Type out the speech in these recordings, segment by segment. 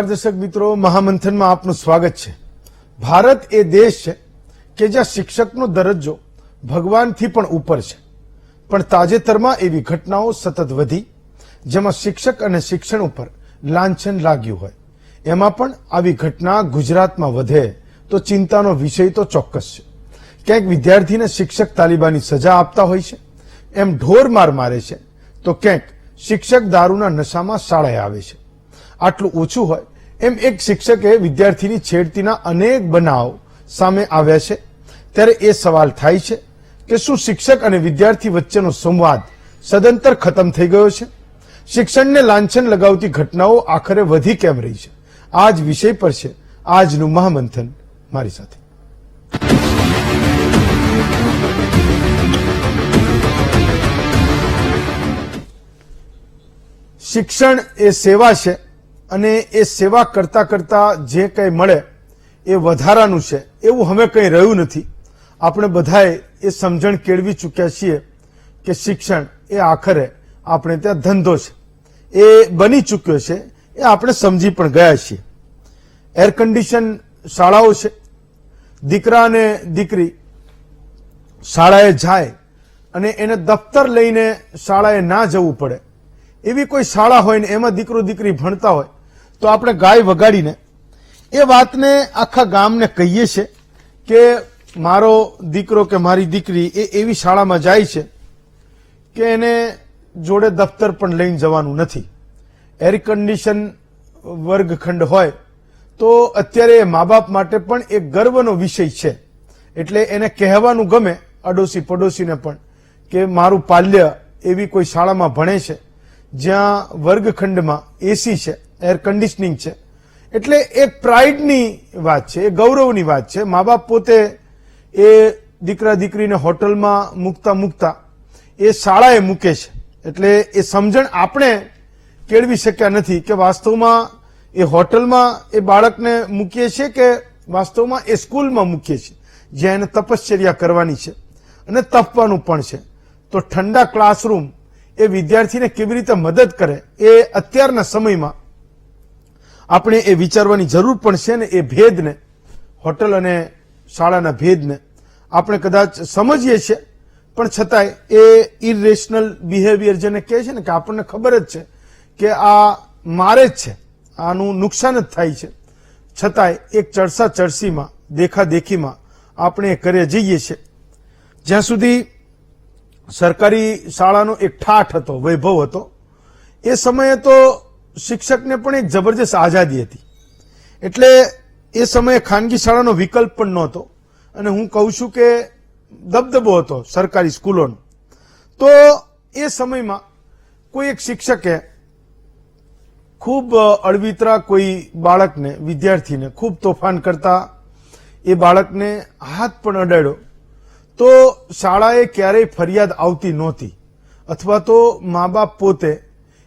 નમસ્કાર દર્શક મિત્રો, મહામંથનમાં આપનું સ્વાગત છે। ભારત એ દેશ છે કે જ્યાં શિક્ષકનો દરજ્જો ભગવાનથી પણ ઉપર છે, પણ તાજેતરમાં એવી ઘટનાઓ સતત વધી જેમાં શિક્ષક અને શિક્ષણ ઉપર લાંછન લાગ્યું હોય। એમાં પણ આવી ઘટના ગુજરાતમાં વધે તો ચિંતાનો વિષય તો ચોક્કસ છે। ક્યાંક વિદ્યાર્થીને શિક્ષક તાલિબાની સજા આપતા હોય છે, એમ ઢોર માર મારે છે, તો ક્યાંક શિક્ષક દારૂના નશામાં શાળાએ આવે છે। આટલું ઓછું હોય એમ એક શિક્ષકે વિદ્યાર્થીની છેડતીના અનેક બનાવ સામે આવ્યા છે। ત્યારે એ સવાલ થાય છે કે શું શિક્ષક અને વિદ્યાર્થી વચ્ચેનો સંવાદ સદંતર ખતમ થઈ ગયો છે? શિક્ષણને લાંછન લગાવતી ઘટનાઓ આખરે વધી કેમ રહી છે? આ જ વિષય પર છે આજનું મહામંથન મારી સાથે। શિક્ષણ એ સેવા છે અને એ સેવા કરતા કરતા જે કંઈ મળે એ વધારાનું છે એવું હવે કંઈ રહ્યું નથી। આપણે બધાએ એ સમજણ કેળવી ચૂક્યા છીએ કે શિક્ષણ એ આખરે આપણે ત્યાં ધંધો છે, એ બની ચૂક્યો છે, એ આપણે સમજી પણ ગયા છીએ। એર કન્ડિશન શાળાઓ છે, દીકરા અને દીકરી શાળાએ જાય અને એને દફતર લઈને શાળાએ ના જવું પડે એવી કોઈ શાળા હોય ને એમાં દીકરો દીકરી ભણતા હોય તો આપણે ગાય વગાડીને એ વાતને આખા ગામને કહીએ છીએ કે મારો દીકરો કે મારી દીકરી એ એવી શાળામાં જાય છે કે એને જોડે દફતર પણ લઈને જવાનું નથી। એર કન્ડિશન વર્ગખંડ હોય તો અત્યારે મા બાપ માટે પણ એક ગર્વનો વિષય છે, એટલે એને કહેવાનું ગમે અડોશી પડોશીને પણ કે મારું પાલ્ય એવી કોઈ શાળામાં ભણે છે જ્યાં વર્ગખંડમાં એસી છે, એર કન્ડિશનિંગ છે, એટલે એક પ્રાઇડની વાત છે, એ ગૌરવની વાત છે। મા બાપ પોતે એ દીકરા દીકરીને હોટલમાં મૂકતા એ શાળાએ મૂકે છે, એટલે એ સમજણ આપણે કેળવી શક્યા નથી કે વાસ્તવમાં એ હોટલમાં એ બાળકને મૂકીએ છીએ કે વાસ્તવમાં એ સ્કૂલમાં મૂકીએ છીએ જ્યાં એને તપશ્ચર્યા કરવાની છે અને તપવાનું પણ છે। તો ઠંડા ક્લાસરૂમ એ વિદ્યાર્થીને કેવી રીતે મદદ કરે એ અત્યારના સમયમાં આપણે એ વિચારવાની જરૂર પણ છે ને એ ભેદને, હોટલ અને શાળાના ભેદને આપણે કદાચ સમજીએ છીએ પણ છતાંય એ ઇરેશનલ બિહેવિયર જેને કહે છે ને કે આપણને ખબર જ છે કે આ મારે જ છે, આનું નુકસાન જ થાય છે, છતાંય એક ચરસા ચરસીમાં દેખાદેખીમાં આપણે એ કરે જઈએ છીએ। જ્યાં સુધી સરકારી શાળાનો એક ઠાઠ હતો, વૈભવ હતો, એ સમયે તો શિક્ષકને પણ એક જબરજસ્ત આઝાદી હતી, એટલે એ સમયે ખાનગી શાળાનો વિકલ્પ પણ નહોતો અને હું કહું છું કે દબદબો હતો સરકારી સ્કૂલોનો। તો એ સમયમાં કોઈ એક શિક્ષકે ખૂબ અળવિતરા કોઈ બાળકને, વિદ્યાર્થીને ખૂબ તોફાન કરતા એ બાળકને હાથ પણ અડાડ્યો તો શાળાએ ક્યારેય ફરિયાદ આવતી નહોતી, અથવા તો મા બાપ પોતે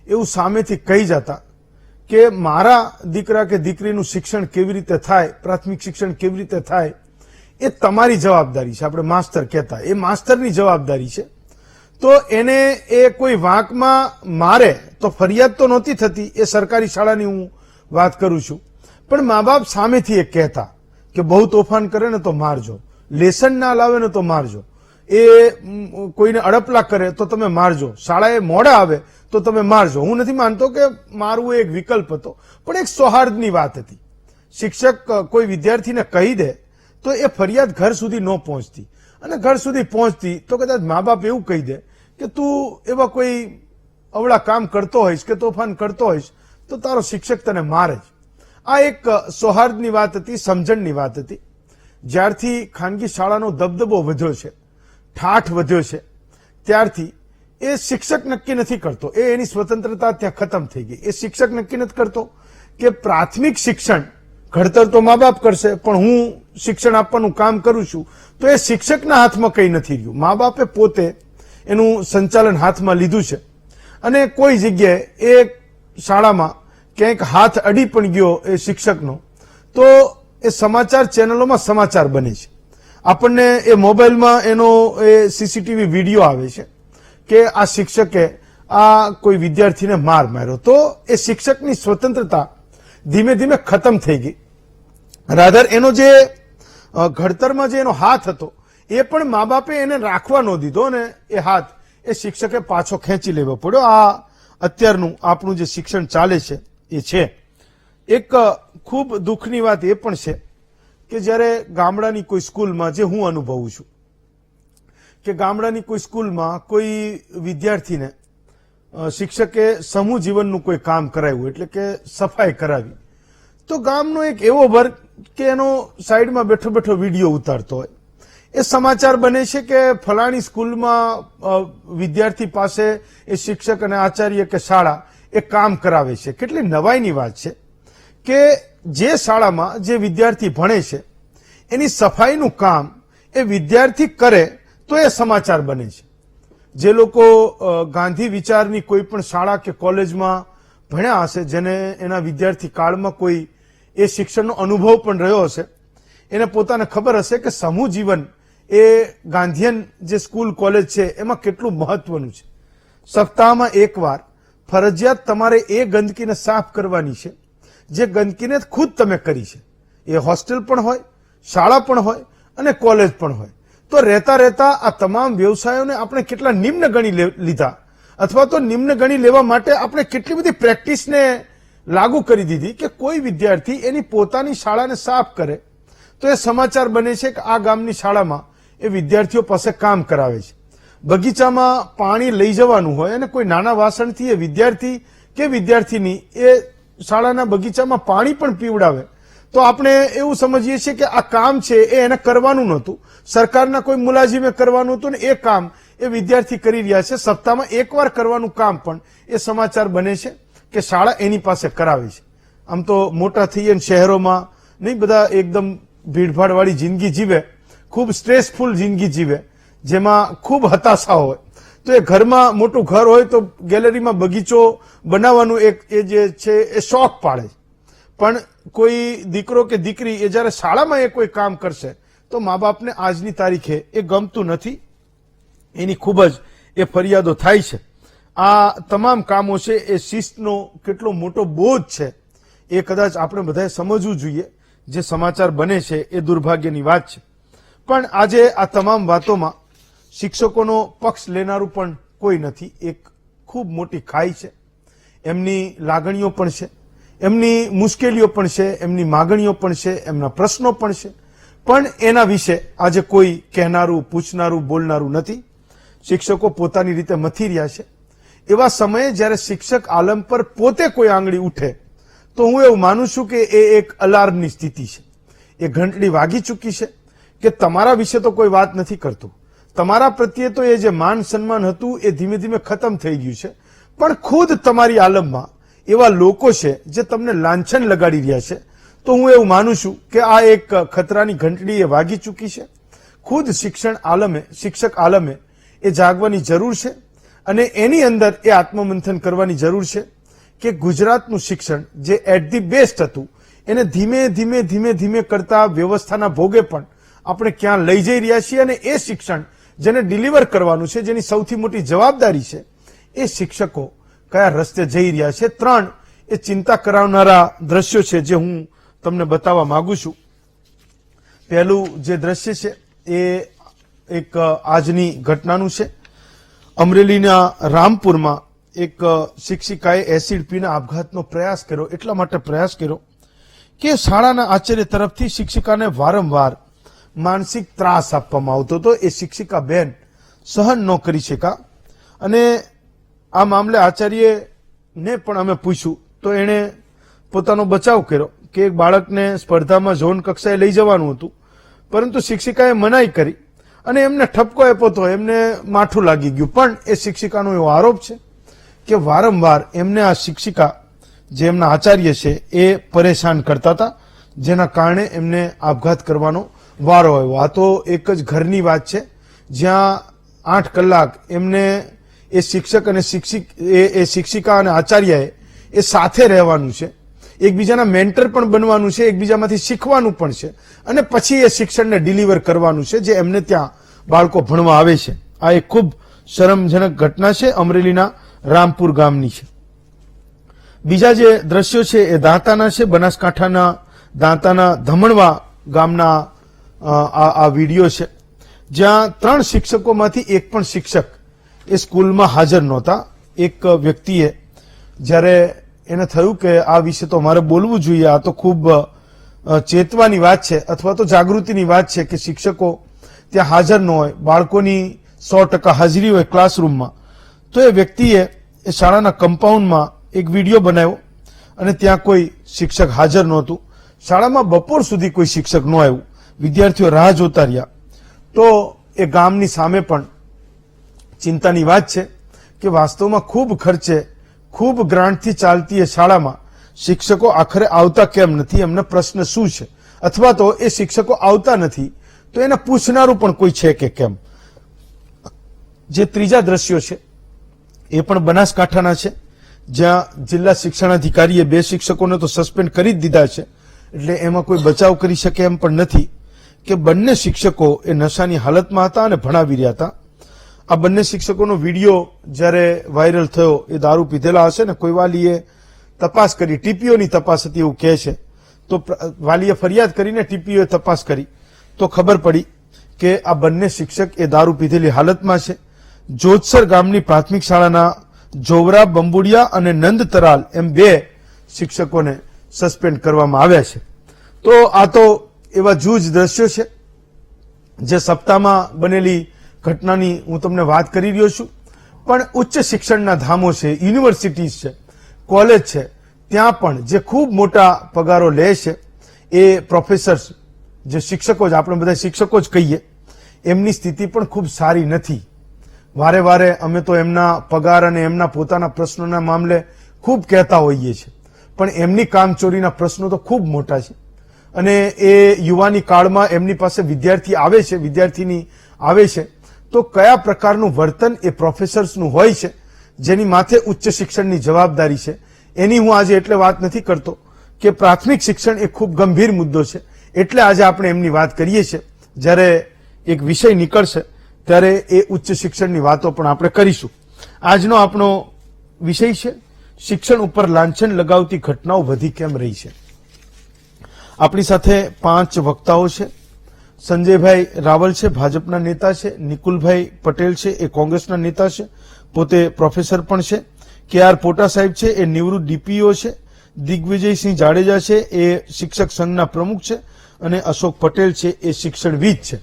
એવું સામેથી કહી જતા કે મારા દીકરા કે દીકરીનું શિક્ષણ કેવી રીતે થાય, પ્રાથમિક શિક્ષણ કેવી રીતે થાય એ તમારી જવાબદારી છે। આપણે માસ્તર કહેતા, એ માસ્તરની જવાબદારી છે। તો એને એ કોઈ વાંકમાં મારે તો ફરિયાદ તો નહોતી થતી, એ સરકારી શાળાની હું વાત કરું છું, પણ મા બાપ સામેથી એ કહેતા કે બહુ તોફાન કરે ને તો મારજો, લેસન ના લાવે ને તો મારજો, એ કોઈને અડપલા કરે તો તમે મારજો, શાળાએ મોડા આવે તો તમે મારજો। હું નથી માનતો કે મારવું એક વિકલ્પ હતો, પણ એક સૌહાર્દની વાત હતી। શિક્ષક કોઈ વિદ્યાર્થીને કહી દે તો એ ફરિયાદ ઘર સુધી ન પહોંચતી, અને ઘર સુધી પહોંચતી તો કદાચ મા બાપ એવું કહી દે કે તું એવા કોઈ અવળા કામ કરતો હોઈશ કે તોફાન કરતો હોઈશ તો તારો શિક્ષક તને મારે જ। આ એક સૌહાર્દની વાત હતી, સમજણની વાત હતી। જ્યારથી ખાનગી શાળાનો દબદબો વધ્યો છે, ઠાઠ વધ્યો છે, ત્યારથી એ શિક્ષક નક્કી નથી કરતો, એ એની સ્વતંત્રતા ત્યાં ખતમ થઈ ગઈ। એ શિક્ષક નક્કી નથી કરતો કે પ્રાથમિક શિક્ષણ ઘડતર તો મા બાપ કરશે, પણ હું શિક્ષણ આપવાનું કામ કરું છું તો એ શિક્ષકના હાથમાં કંઈ નથી રહ્યું, મા બાપે પોતે એનું સંચાલન હાથમાં લીધું છે। અને કોઈ જગ્યાએ એ શાળામાં ક્યાંક હાથ અડી પણ ગયો એ શિક્ષકનો તો એ સમાચાર ચેનલોમાં સમાચાર બને છે। આપણને એ મોબાઈલમાં એનો એ સીસીટીવી વિડીયો આવે છે કે આ શિક્ષકે આ કોઈ વિદ્યાર્થીને માર માર્યો, તો એ શિક્ષકની સ્વતંત્રતા ધીમે ધીમે ખતમ થઈ ગઈ. રાધર એનો જે ઘડતરમાં જે એનો હાથ હતો એ પણ મા બાપે એને રાખવા ન દીધો અને એ હાથ એ શિક્ષકે પાછો ખેંચી લેવો પડ્યો. આ અત્યારનું આપણું જે શિક્ષણ ચાલે છે એ છે. એક ખૂબ દુઃખની વાત એ પણ છે કે જ્યારે ગામડાની કોઈ સ્કૂલમાં જે હું અનુભવું છું કે ગામડાની કોઈ સ્કૂલમાં કોઈ વિદ્યાર્થીને શિક્ષકે સમૂહ જીવનનું કોઈ કામ કરાવ્યું એટલે કે સફાઈ કરાવી, તો ગામનો એક એવો વર્ગ કે એનો સાઈડમાં બેઠો બેઠો વિડીયો ઉતારતો હોય. એ સમાચાર બને છે કે ફલાણી સ્કૂલમાં વિદ્યાર્થી પાસે એ શિક્ષક અને આચાર્ય કે શાળા એ કામ કરાવે છે. કેટલી નવાઈની વાત છે કે જે શાળામાં જે વિદ્યાર્થી ભણે છે એની સફાઈનું કામ એ વિદ્યાર્થી કરે તો એ સમાચાર બને છે. જે લોકો ગાંધી વિચારની કોઈ પણ શાળા કે કોલેજમાં ભણ્યા હશે, જેને એના વિદ્યાર્થી કાળમાં કોઈ એ શિક્ષણનો અનુભવ પણ રહ્યો હશે, એને પોતાને ખબર હશે કે સમૂહ જીવન એ ગાંધીયન જે સ્કૂલ કોલેજ છે એમાં કેટલું મહત્વનું છે. સપ્તાહમાં એકવાર ફરજિયાત તમારે એ ગંદકીને સાફ કરવાની છે જે ગંદકીને ખુદ તમે કરી છે. એ હોસ્ટેલ પણ હોય, શાળા પણ હોય અને કોલેજ પણ હોય. તો રહેતા રહેતા આ તમામ વ્યવસાયોને આપણે કેટલા નિમ્ન ગણી લીધા, અથવા તો નિમ્ન ગણી લેવા માટે આપણે કેટલી બધી પ્રેક્ટિસને લાગુ કરી દીધી કે કોઈ વિદ્યાર્થી એની પોતાની શાળાને સાફ કરે તો એ સમાચાર બને છે કે આ ગામની શાળામાં એ વિદ્યાર્થીઓ પાસે કામ કરાવે છે. બગીચામાં પાણી લઈ જવાનું હોય અને કોઈ નાના વાસણથી એ વિદ્યાર્થી કે વિદ્યાર્થીની એ શાળાના બગીચામાં પાણી પણ પીવડાવે તો આપણે એવું સમજીએ છીએ કે આ કામ છે એ એને કરવાનું નહોતું, સરકારના કોઈ મુલાજીમે કરવાનું હતું ને એ કામ એ વિદ્યાર્થી કરી રહ્યા છે. સપ્તાહમાં એકવાર કરવાનું કામ પણ એ સમાચાર બને છે કે શાળા એની પાસે કરાવે છે. આમ તો મોટા થઈએ શહેરોમાં નહીં, બધા એકદમ ભીડભાડવાળી જિંદગી જીવે, ખૂબ સ્ટ્રેસફુલ જિંદગી જીવે, જેમાં ખૂબ હતાશા હોય. તો એ ઘરમાં મોટું ઘર હોય તો ગેલેરીમાં બગીચો બનાવવાનું એક એ જે છે એ શોખ પાડે. પણ કોઈ દીકરો કે દીકરી એ જ્યારે શાળામાં એ કોઈ કામ કરશે તો મા બાપને આજની તારીખે એ ગમતું નથી. એની ખૂબ જ એ ફરિયાદો થાય છે. આ તમામ કામો છે એ શિસ્તનો કેટલો મોટો બોજ છે એ કદાચ આપણે બધાએ સમજવું જોઈએ. જે સમાચાર બને છે એ દુર્ભાગ્યની વાત છે. પણ આજે આ તમામ વાતોમાં શિક્ષકોનો પક્ષ લેનારું પણ કોઈ નથી. એક ખૂબ મોટી ખાઈ છે. એમની લાગણીઓ પણ છે, એમની મુશ્કેલીઓ પણ છે, એમની માગણીઓ પણ છે, એમના પ્રશ્નો પણ છે. પણ એના વિશે આજે કોઈ કહેનારું, પૂછનારું, બોલનારું નથી. શિક્ષકો પોતાની રીતે મથી રહ્યા છે. એવા સમયે જ્યારે શિક્ષક આલમ પર પોતે કોઈ આંગળી ઉઠે તો હું એવું માનું છું કે એ એક અલાર્મની સ્થિતિ છે. એ ઘંટડી વાગી ચૂકી છે કે તમારા વિશે તો કોઈ વાત નથી કરતું. તમારા પ્રત્યે તો એ જે માન સન્માન હતું એ ધીમે ધીમે ખતમ થઈ ગયું છે. પણ ખુદ તમારી આલમમાં એવા લોકો છે જે તમને લાંછન લગાડી રહ્યા છે. તો હું એવું માનું છું કે આ એક ખતરાની ઘંટડી એ વાગી ચૂકી છે. ખુદ શિક્ષક આલમે એ જાગવાની જરૂર છે અને એની અંદર એ આત્મમંથન કરવાની જરૂર છે કે ગુજરાતનું શિક્ષણ જે એટ ધી બેસ્ટ હતું એને ધીમે ધીમે ધીમે ધીમે કરતા વ્યવસ્થાના ભોગે પણ આપણે ક્યાં લઈ જઈ રહ્યા છીએ અને એ શિક્ષણ જેને ડિલિવર કરવાનું છે, જેની સૌથી મોટી જવાબદારી છે, એ શિક્ષકો કયા રસ્તે જઈ રહ્યા છે. 3 એ ચિંતા કરાવનારા દ્રશ્યો છે જે હું તમને બતાવવા માંગુ છું. પહેલું જે દ્રશ્ય છે એ એક આજની ઘટનાનું છે. અમરેલીના રામપુરમાં એક શિક્ષિકાએ એસિડ પીને આપઘાતનો પ્રયાસ કર્યો. એટલા માટે પ્રયાસ કર્યો કે શાળાના આચાર્ય તરફથી શિક્ષિકાને વારંવાર માનસિક ત્રાસ આપવામાં આવતો હતો. એ શિક્ષિકા બેન સહન ન કરી શકા અને આ મામલે આચાર્યને પણ અમે પૂછ્યું તો એણે પોતાનો બચાવ કર્યો કે એક બાળકને સ્પર્ધામાં ઝોન કક્ષાએ લઈ જવાનું હતું, પરંતુ શિક્ષિકાએ મનાઈ કરી અને એમને ઠપકો આપ્યો તો એમને માઠું લાગી ગયું. પણ એ શિક્ષિકાનો એવો આરોપ છે કે વારંવાર એમને આ શિક્ષિકા જે એમના આચાર્ય છે એ પરેશાન કરતા હતા, જેના કારણે એમને આપઘાત કરવાનો વારો આવ્યો. આ તો એક જ ઘરની વાત છે જ્યાં 8 કલાક એમને એ શિક્ષક અને શિક્ષિકા અને આચાર્યએ એ સાથે રહેવાનું છે, એકબીજાના મેન્ટર પણ બનવાનું છે, એકબીજામાંથી શીખવાનું પણ છે અને પછી એ શિક્ષણને ડિલિવર કરવાનું છે જે એમને ત્યાં બાળકો ભણવા આવે છે. આ એક ખૂબ શરમજનક ઘટના છે, અમરેલીના રામપુર ગામની છે. બીજા જે દ્રશ્યો છે એ દાંતાના છે, બનાસકાંઠાના દાંતાના ધમણવા ગામના આ વિડીયો છે, જ્યાં 3 શિક્ષકોમાંથી એક પણ શિક્ષક એ સ્કૂલમાં હાજર નહોતા. એક વ્યક્તિએ જ્યારે એને થયું કે આ વિશે તો મારે બોલવું જોઈએ, આ તો ખૂબ ચેતવાની વાત છે અથવા તો જાગૃતિની વાત છે કે શિક્ષકો ત્યાં હાજર ન હોય, બાળકોની 100% હાજરી હોય ક્લાસરૂમમાં, તો એ વ્યક્તિએ એ શાળાના કમ્પાઉન્ડમાં એક વિડીયો બનાવ્યો અને ત્યાં કોઈ શિક્ષક હાજર નહોતું. શાળામાં બપોર સુધી કોઈ શિક્ષક ન આવ્યું, વિદ્યાર્થીઓ રાહ જોતા રહ્યા. તો એ ગામની સામે પણ ચિંતાની વાત છે કે વાસ્તવમાં ખૂબ ખર્ચે, ખૂબ ગ્રાન્ટથી ચાલતી એ શાળામાં શિક્ષકો આખરે આવતા કેમ નથી, એમનો પ્રશ્ન શું છે, અથવા તો એ શિક્ષકો આવતા નથી તો એને પૂછનારું પણ કોઈ છે કે કેમ. જે ત્રીજા દ્રશ્યો છે એ પણ બનાસકાંઠાના છે, જ્યાં જિલ્લા શિક્ષણાધિકારીએ 2 શિક્ષકોને તો સસ્પેન્ડ કરી જ દીધા છે, એટલે એમાં કોઈ બચાવ કરી શકે એમ પણ નથી કે બંને શિક્ષકો એ નશાની હાલતમાં હતા અને ભણાવી રહ્યા હતા. આ બંને શિક્ષકોનો વિડીયો જ્યારે વાયરલ થયો, એ દારૂ પીધેલા હશે ને, કોઈ વાલીએ તપાસ કરી, ટીપીઓની તપાસ હતી એવું કહે છે, તો વાલીએ ફરિયાદ કરીને ટીપીઓએ તપાસ કરી તો ખબર પડી કે આ બંને શિક્ષક એ દારૂ પીધેલી હાલતમાં છે. જોધસર ગામની પ્રાથમિક શાળાના જોવરા, બંબુડિયા અને નંદ તરાલ એમ 2 શિક્ષકોને સસ્પેન્ડ કરવામાં આવ્યા છે. તો આ તો એવા જૂજ દ્રશ્યો છે જે સપ્તાહમાં બનેલી ઘટનાની હું તમને વાત કરી રહ્યો છું. પણ ઉચ્ચ શિક્ષણના ધામો છે, યુનિવર્સિટીઝ છે, કોલેજ છે, ત્યાં પણ જે ખૂબ મોટા પગારો લે છે એ પ્રોફેસર્સ, જે શિક્ષકો જ, આપણે બધા શિક્ષકો જ કહીએ, એમની સ્થિતિ પણ ખૂબ સારી નથી. વારે વારે અમે તો એમના પગાર અને એમના પોતાના પ્રશ્નોના મામલે ખૂબ કહેતા હોઈએ છીએ, પણ એમની કામચોરીના પ્રશ્નો તો ખૂબ મોટા છે. અને એ યુવાની કાળમાં એમની પાસે વિદ્યાર્થી આવે છે, વિદ્યાર્થીની આવે છે, તો કયા પ્રકારનું વર્તન એ પ્રોફેસર્સનું હોય છે, જેની માથે ઉચ્ચ શિક્ષણની જવાબદારી છે, એની હું આજે એટલે વાત નથી કરતો કે પ્રાથમિક શિક્ષણ એ ખૂબ ગંભીર મુદ્દો છે, એટલે આજે આપણે એમની વાત કરીએ છીએ. જ્યારે એક વિષય નીકળશે ત્યારે એ ઉચ્ચ શિક્ષણની વાતો પણ આપણે કરીશું. આજનો આપણો વિષય છે શિક્ષણ ઉપર લાંછન લગાવતી ઘટનાઓ વધી કેમ રહી છે. આપણી સાથે 5 વક્તાઓ છે. સંજયભાઈ રાવલ છે, ભાજપના નેતા છે. નિકુલભાઈ પટેલ છે, એ કોંગ્રેસના નેતા છે, પોતે પ્રોફેસર પણ છે. KR પોટા સાહેબ છે, એ નિવૃત્ત DPO છે. દિગ્વિજયસિંહ જાડેજા છે, એ શિક્ષક સંઘના પ્રમુખ છે. અને અશોક પટેલ છે, એ શિક્ષણવિદ છે.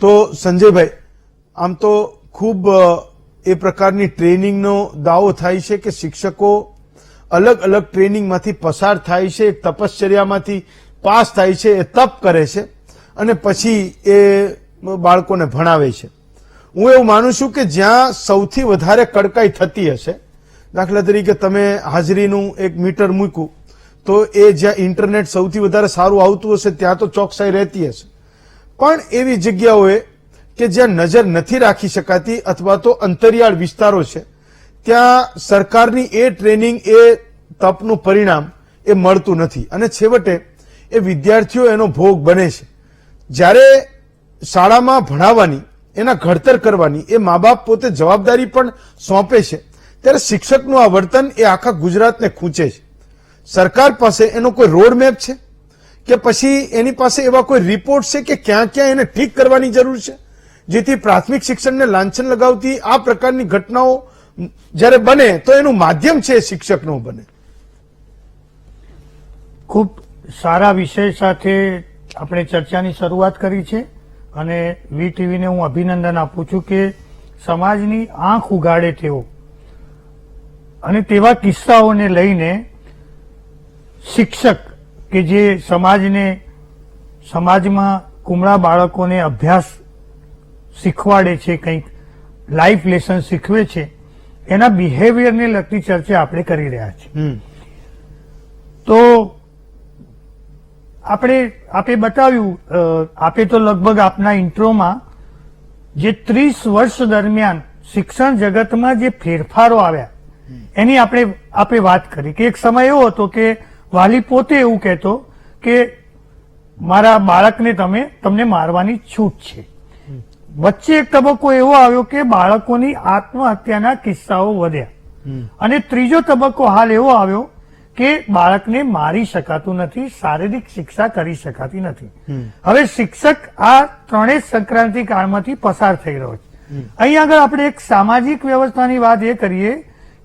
તો સંજયભાઈ, આમ તો ખૂબ એ પ્રકારની ટ્રેનિંગનો દાવો થાય છે કે શિક્ષકો અલગ અલગ ટ્રેનિંગમાંથી પસાર થાય છે, એક તપશ્ચર્યામાંથી પાસ થાય છે, એ તપ કરે છે અને પછી એ બાળકોને ભણાવે છે. હું એવું માનું છું કે જ્યાં સૌથી વધારે કડકાઈ થતી હશે, દાખલા તરીકે તમે હાજરીનું એક મીટર મૂક્યું તો એ જ્યાં ઇન્ટરનેટ સૌથી વધારે સારું આવતું હશે ત્યાં તો ચોકસાઈ રહેતી હશે, પણ એવી જગ્યાઓએ કે જ્યાં નજર નથી રાખી શકાતી અથવા તો અંતરિયાળ વિસ્તારો છે, ત્યાં સરકારની એ ટ્રેનિંગ, એ તપનું પરિણામ એ મળતું નથી અને છેવટે એ વિદ્યાર્થીઓ એનો ભોગ બને છે. જ્યારે શાળામાં ભણાવવાની, એના ઘડતર કરવાની એ મા બાપ પોતે જવાબદારી પણ સોંપે છે, ત્યારે શિક્ષકનું આ વર્તન એ આખા ગુજરાતને ખૂંચે છે. સરકાર પાસે એનો કોઈ રોડ મેપ છે કે પછી એની પાસે એવા કોઈ રિપોર્ટ છે કે ક્યાં ક્યાં એને ઠીક કરવાની જરૂર છે, જેથી પ્રાથમિક શિક્ષણને લાંછન લગાવતી આ પ્રકારની ઘટનાઓ જ્યારે બને તો એનું માધ્યમ છે શિક્ષકનું બને. ખૂબ સારા વિષય સાથે આપણે ચર્ચાની શરૂઆત કરી છે અને VTVને હું અભિનંદન આપું છું કે સમાજની આંખ ઉગાડે તેવો અને તેવા કિસ્સાઓને લઈને શિક્ષક કે જે સમાજમાં કુમળા બાળકોને અભ્યાસ શીખવાડે છે, કંઈક લાઈફ લેસન શીખવે છે, એના બિહેવિયરને લગતી ચર્ચા આપણે કરી રહ્યા છીએ. તો આપે બતાવ્યું, આપે તો લગભગ આપના ઇન્ટ્રોમાં જે 30 વર્ષ દરમિયાન શિક્ષણ જગતમાં જે ફેરફારો આવ્યા એની આપે વાત કરી કે એક સમય એવો હતો કે વાલી પોતે એવું કહેતો કે મારા બાળકને તમને મારવાની છૂટ છે. વચ્ચે એક તબક્કો એવો આવ્યો કે બાળકોની આત્મહત્યાના કિસ્સાઓ વધ્યા અને ત્રીજો તબક્કો હાલ એવો આવ્યો કે બાળકને મારી શકાતું નથી, શારીરિક શિક્ષા કરી શકાતી નથી. હવે શિક્ષક આ ત્રણેય સંક્રાંતિ કાળમાંથી પસાર થઈ રહ્યો છે. અહીં આગળ આપણે એક સામાજિક વ્યવસ્થાની વાત એ કરીએ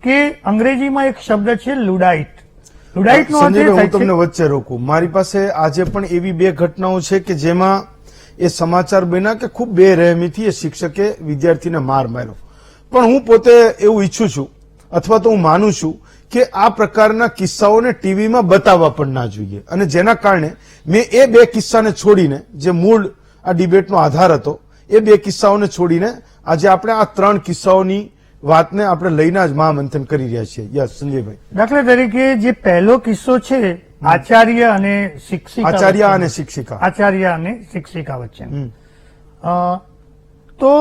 કે અંગ્રેજીમાં એક શબ્દ છે લુડાઇટ. લુડાઇટનો અર્થ એ સંજયભાઈ, થાય હું તમને છે વચ્ચે રોકું. મારી પાસે આજે પણ એવી બે ઘટનાઓ છે કે જેમાં એ સમાચાર બન્યા કે ખૂબ બેરહેમીથી એ શિક્ષકે વિદ્યાર્થીને માર માર્યો. પણ હું પોતે એવું ઈચ્છું છું અથવા તો હું માનું છું કે આ પ્રકારના કિસ્સાઓને ટીવીમાં બતાવવા પણ ના જોઈએ, અને જેના કારણે મેં એ બે કિસ્સાને છોડીને, જે મૂળ આ ડિબેટનો આધાર હતો, એ બે કિસ્સાઓને છોડીને આજે આપણે આ ત્રણ કિસ્સાઓની વાતને આપણે લઈને જ મહામંથન કરી રહ્યા છીએ. યસ સંજયભાઈ. દાખલા તરીકે જે પહેલો કિસ્સો છે આચાર્ય અને શિક્ષિકા આચાર્ય વચ્ચેનો. અને શિક્ષિકા. આચાર્ય અને શિક્ષિકા વચ્ચે તો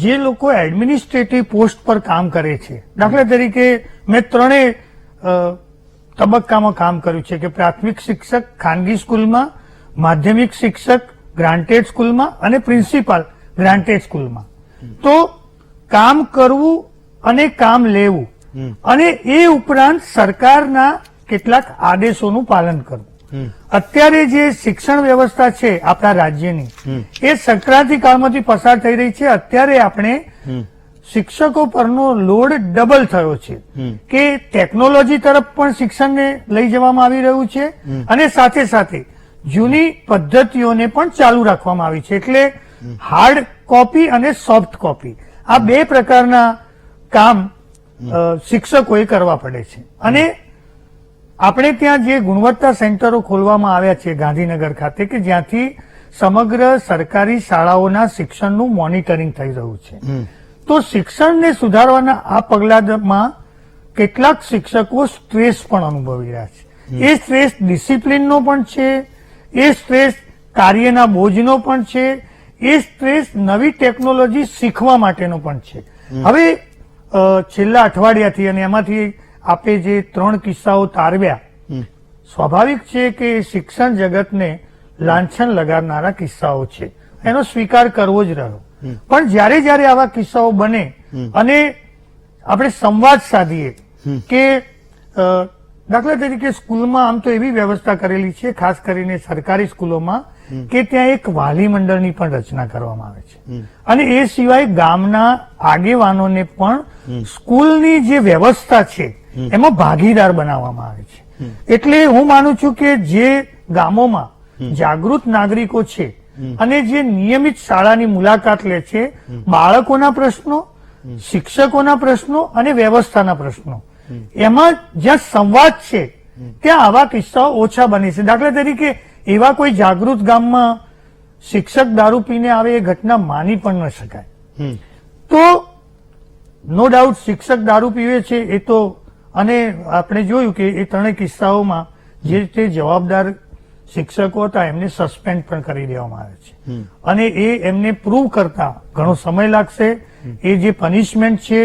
જે લોકો એડમિનિસ્ટ્રેટિવ પોસ્ટ પર કામ કરે છે, દાખલા તરીકે મેં ત્રણેય તબક્કામાં કામ કર્યું છે કે પ્રાથમિક શિક્ષક ખાનગી સ્કૂલમાં, માધ્યમિક શિક્ષક ગ્રાન્ટેડ સ્કૂલમાં અને પ્રિન્સિપાલ ગ્રાન્ટેડ સ્કૂલમાં. તો કામ કરવું અને કામ લેવું અને એ ઉપરાંત સરકારના કેટલાક આદેશોનું પાલન કરવું. અત્યારે જે શિક્ષણ વ્યવસ્થા છે આપણા રાજ્યની, એ સંક્રાંતિ કાળમાંથી પસાર થઈ રહી છે. અત્યારે આપણે શિક્ષકો પરનો લોડ ડબલ થયો છે કે ટેકનોલોજી તરફ પણ શિક્ષણને લઈ જવામાં આવી રહ્યું છે અને સાથે સાથે જૂની પદ્ધતિઓને પણ ચાલુ રાખવામાં આવી છે. એટલે હાર્ડ કોપી અને સોફ્ટ કોપી, આ બે પ્રકારના કામ શિક્ષકોએ કરવા પડે છે. અને આપણે ત્યાં જે ગુણવત્તા સેન્ટરો ખોલવામાં આવ્યા છે ગાંધીનગર ખાતે, કે જ્યાંથી સમગ્ર સરકારી શાળાઓના શિક્ષણનું મોનિટરિંગ થઈ રહ્યું છે. તો શિક્ષણને સુધારવાના આ પગલામાં કેટલાક શિક્ષકો સ્ટ્રેસ પણ અનુભવી રહ્યા છે. એ સ્ટ્રેસ ડિસિપ્લિનનો પણ છે, એ સ્ટ્રેસ કાર્યના બોજનો પણ છે, એ સ્ટ્રેસ નવી ટેકનોલોજી શીખવા માટેનો પણ છે. હવે છેલ્લા અઠવાડિયાથી અને એમાંથી આપે જે ત્રણ કિસ્સાઓ તારવ્યા, સ્વાભાવિક છે કે શિક્ષણ જગતને લાંછન લગાડનારા કિસ્સાઓ છે, એનો સ્વીકાર કરવો જ રહ્યો. પણ જ્યારે જ્યારે આવા કિસ્સાઓ બને અને આપણે સંવાદ સાધીએ કે દાખલા તરીકે સ્કૂલમાં આમ તો એવી વ્યવસ્થા કરેલી છે, ખાસ કરીને સરકારી સ્કૂલોમાં, કે ત્યાં એક વાલી મંડળની પણ રચના કરવામાં આવે છે. અને એ સિવાય ગામના આગેવાનોને પણ સ્કૂલની જે વ્યવસ્થા છે એમાં ભાગીદાર બનાવવામાં આવે છે. એટલે હું માનું છું કે જે ગામોમાં જાગૃત નાગરિકો છે અને જે નિયમિત શાળાની મુલાકાત લે છે, બાળકોના પ્રશ્નો, શિક્ષકોના પ્રશ્નો અને વ્યવસ્થાના પ્રશ્નો, એમાં જ્યાં સંવાદ છે ત્યાં આવા કિસ્સાઓ ઓછા બને છે. દાખલા તરીકે એવા કોઈ જાગૃત ગામમાં શિક્ષક દારૂ પીને આવે એ ઘટના માની પણ ન શકાય. તો નો ડાઉટ શિક્ષક દારૂ પીવે છે એ તો, અને આપણે જોયું કે એ ત્રણેય કિસ્સાઓમાં જે તે જવાબદાર શિક્ષકો હતા એમને સસ્પેન્ડ પણ કરી દેવામાં આવે છે. અને એ એમને પ્રૂવ કરતા ઘણો સમય લાગશે. એ જે પનિશમેન્ટ છે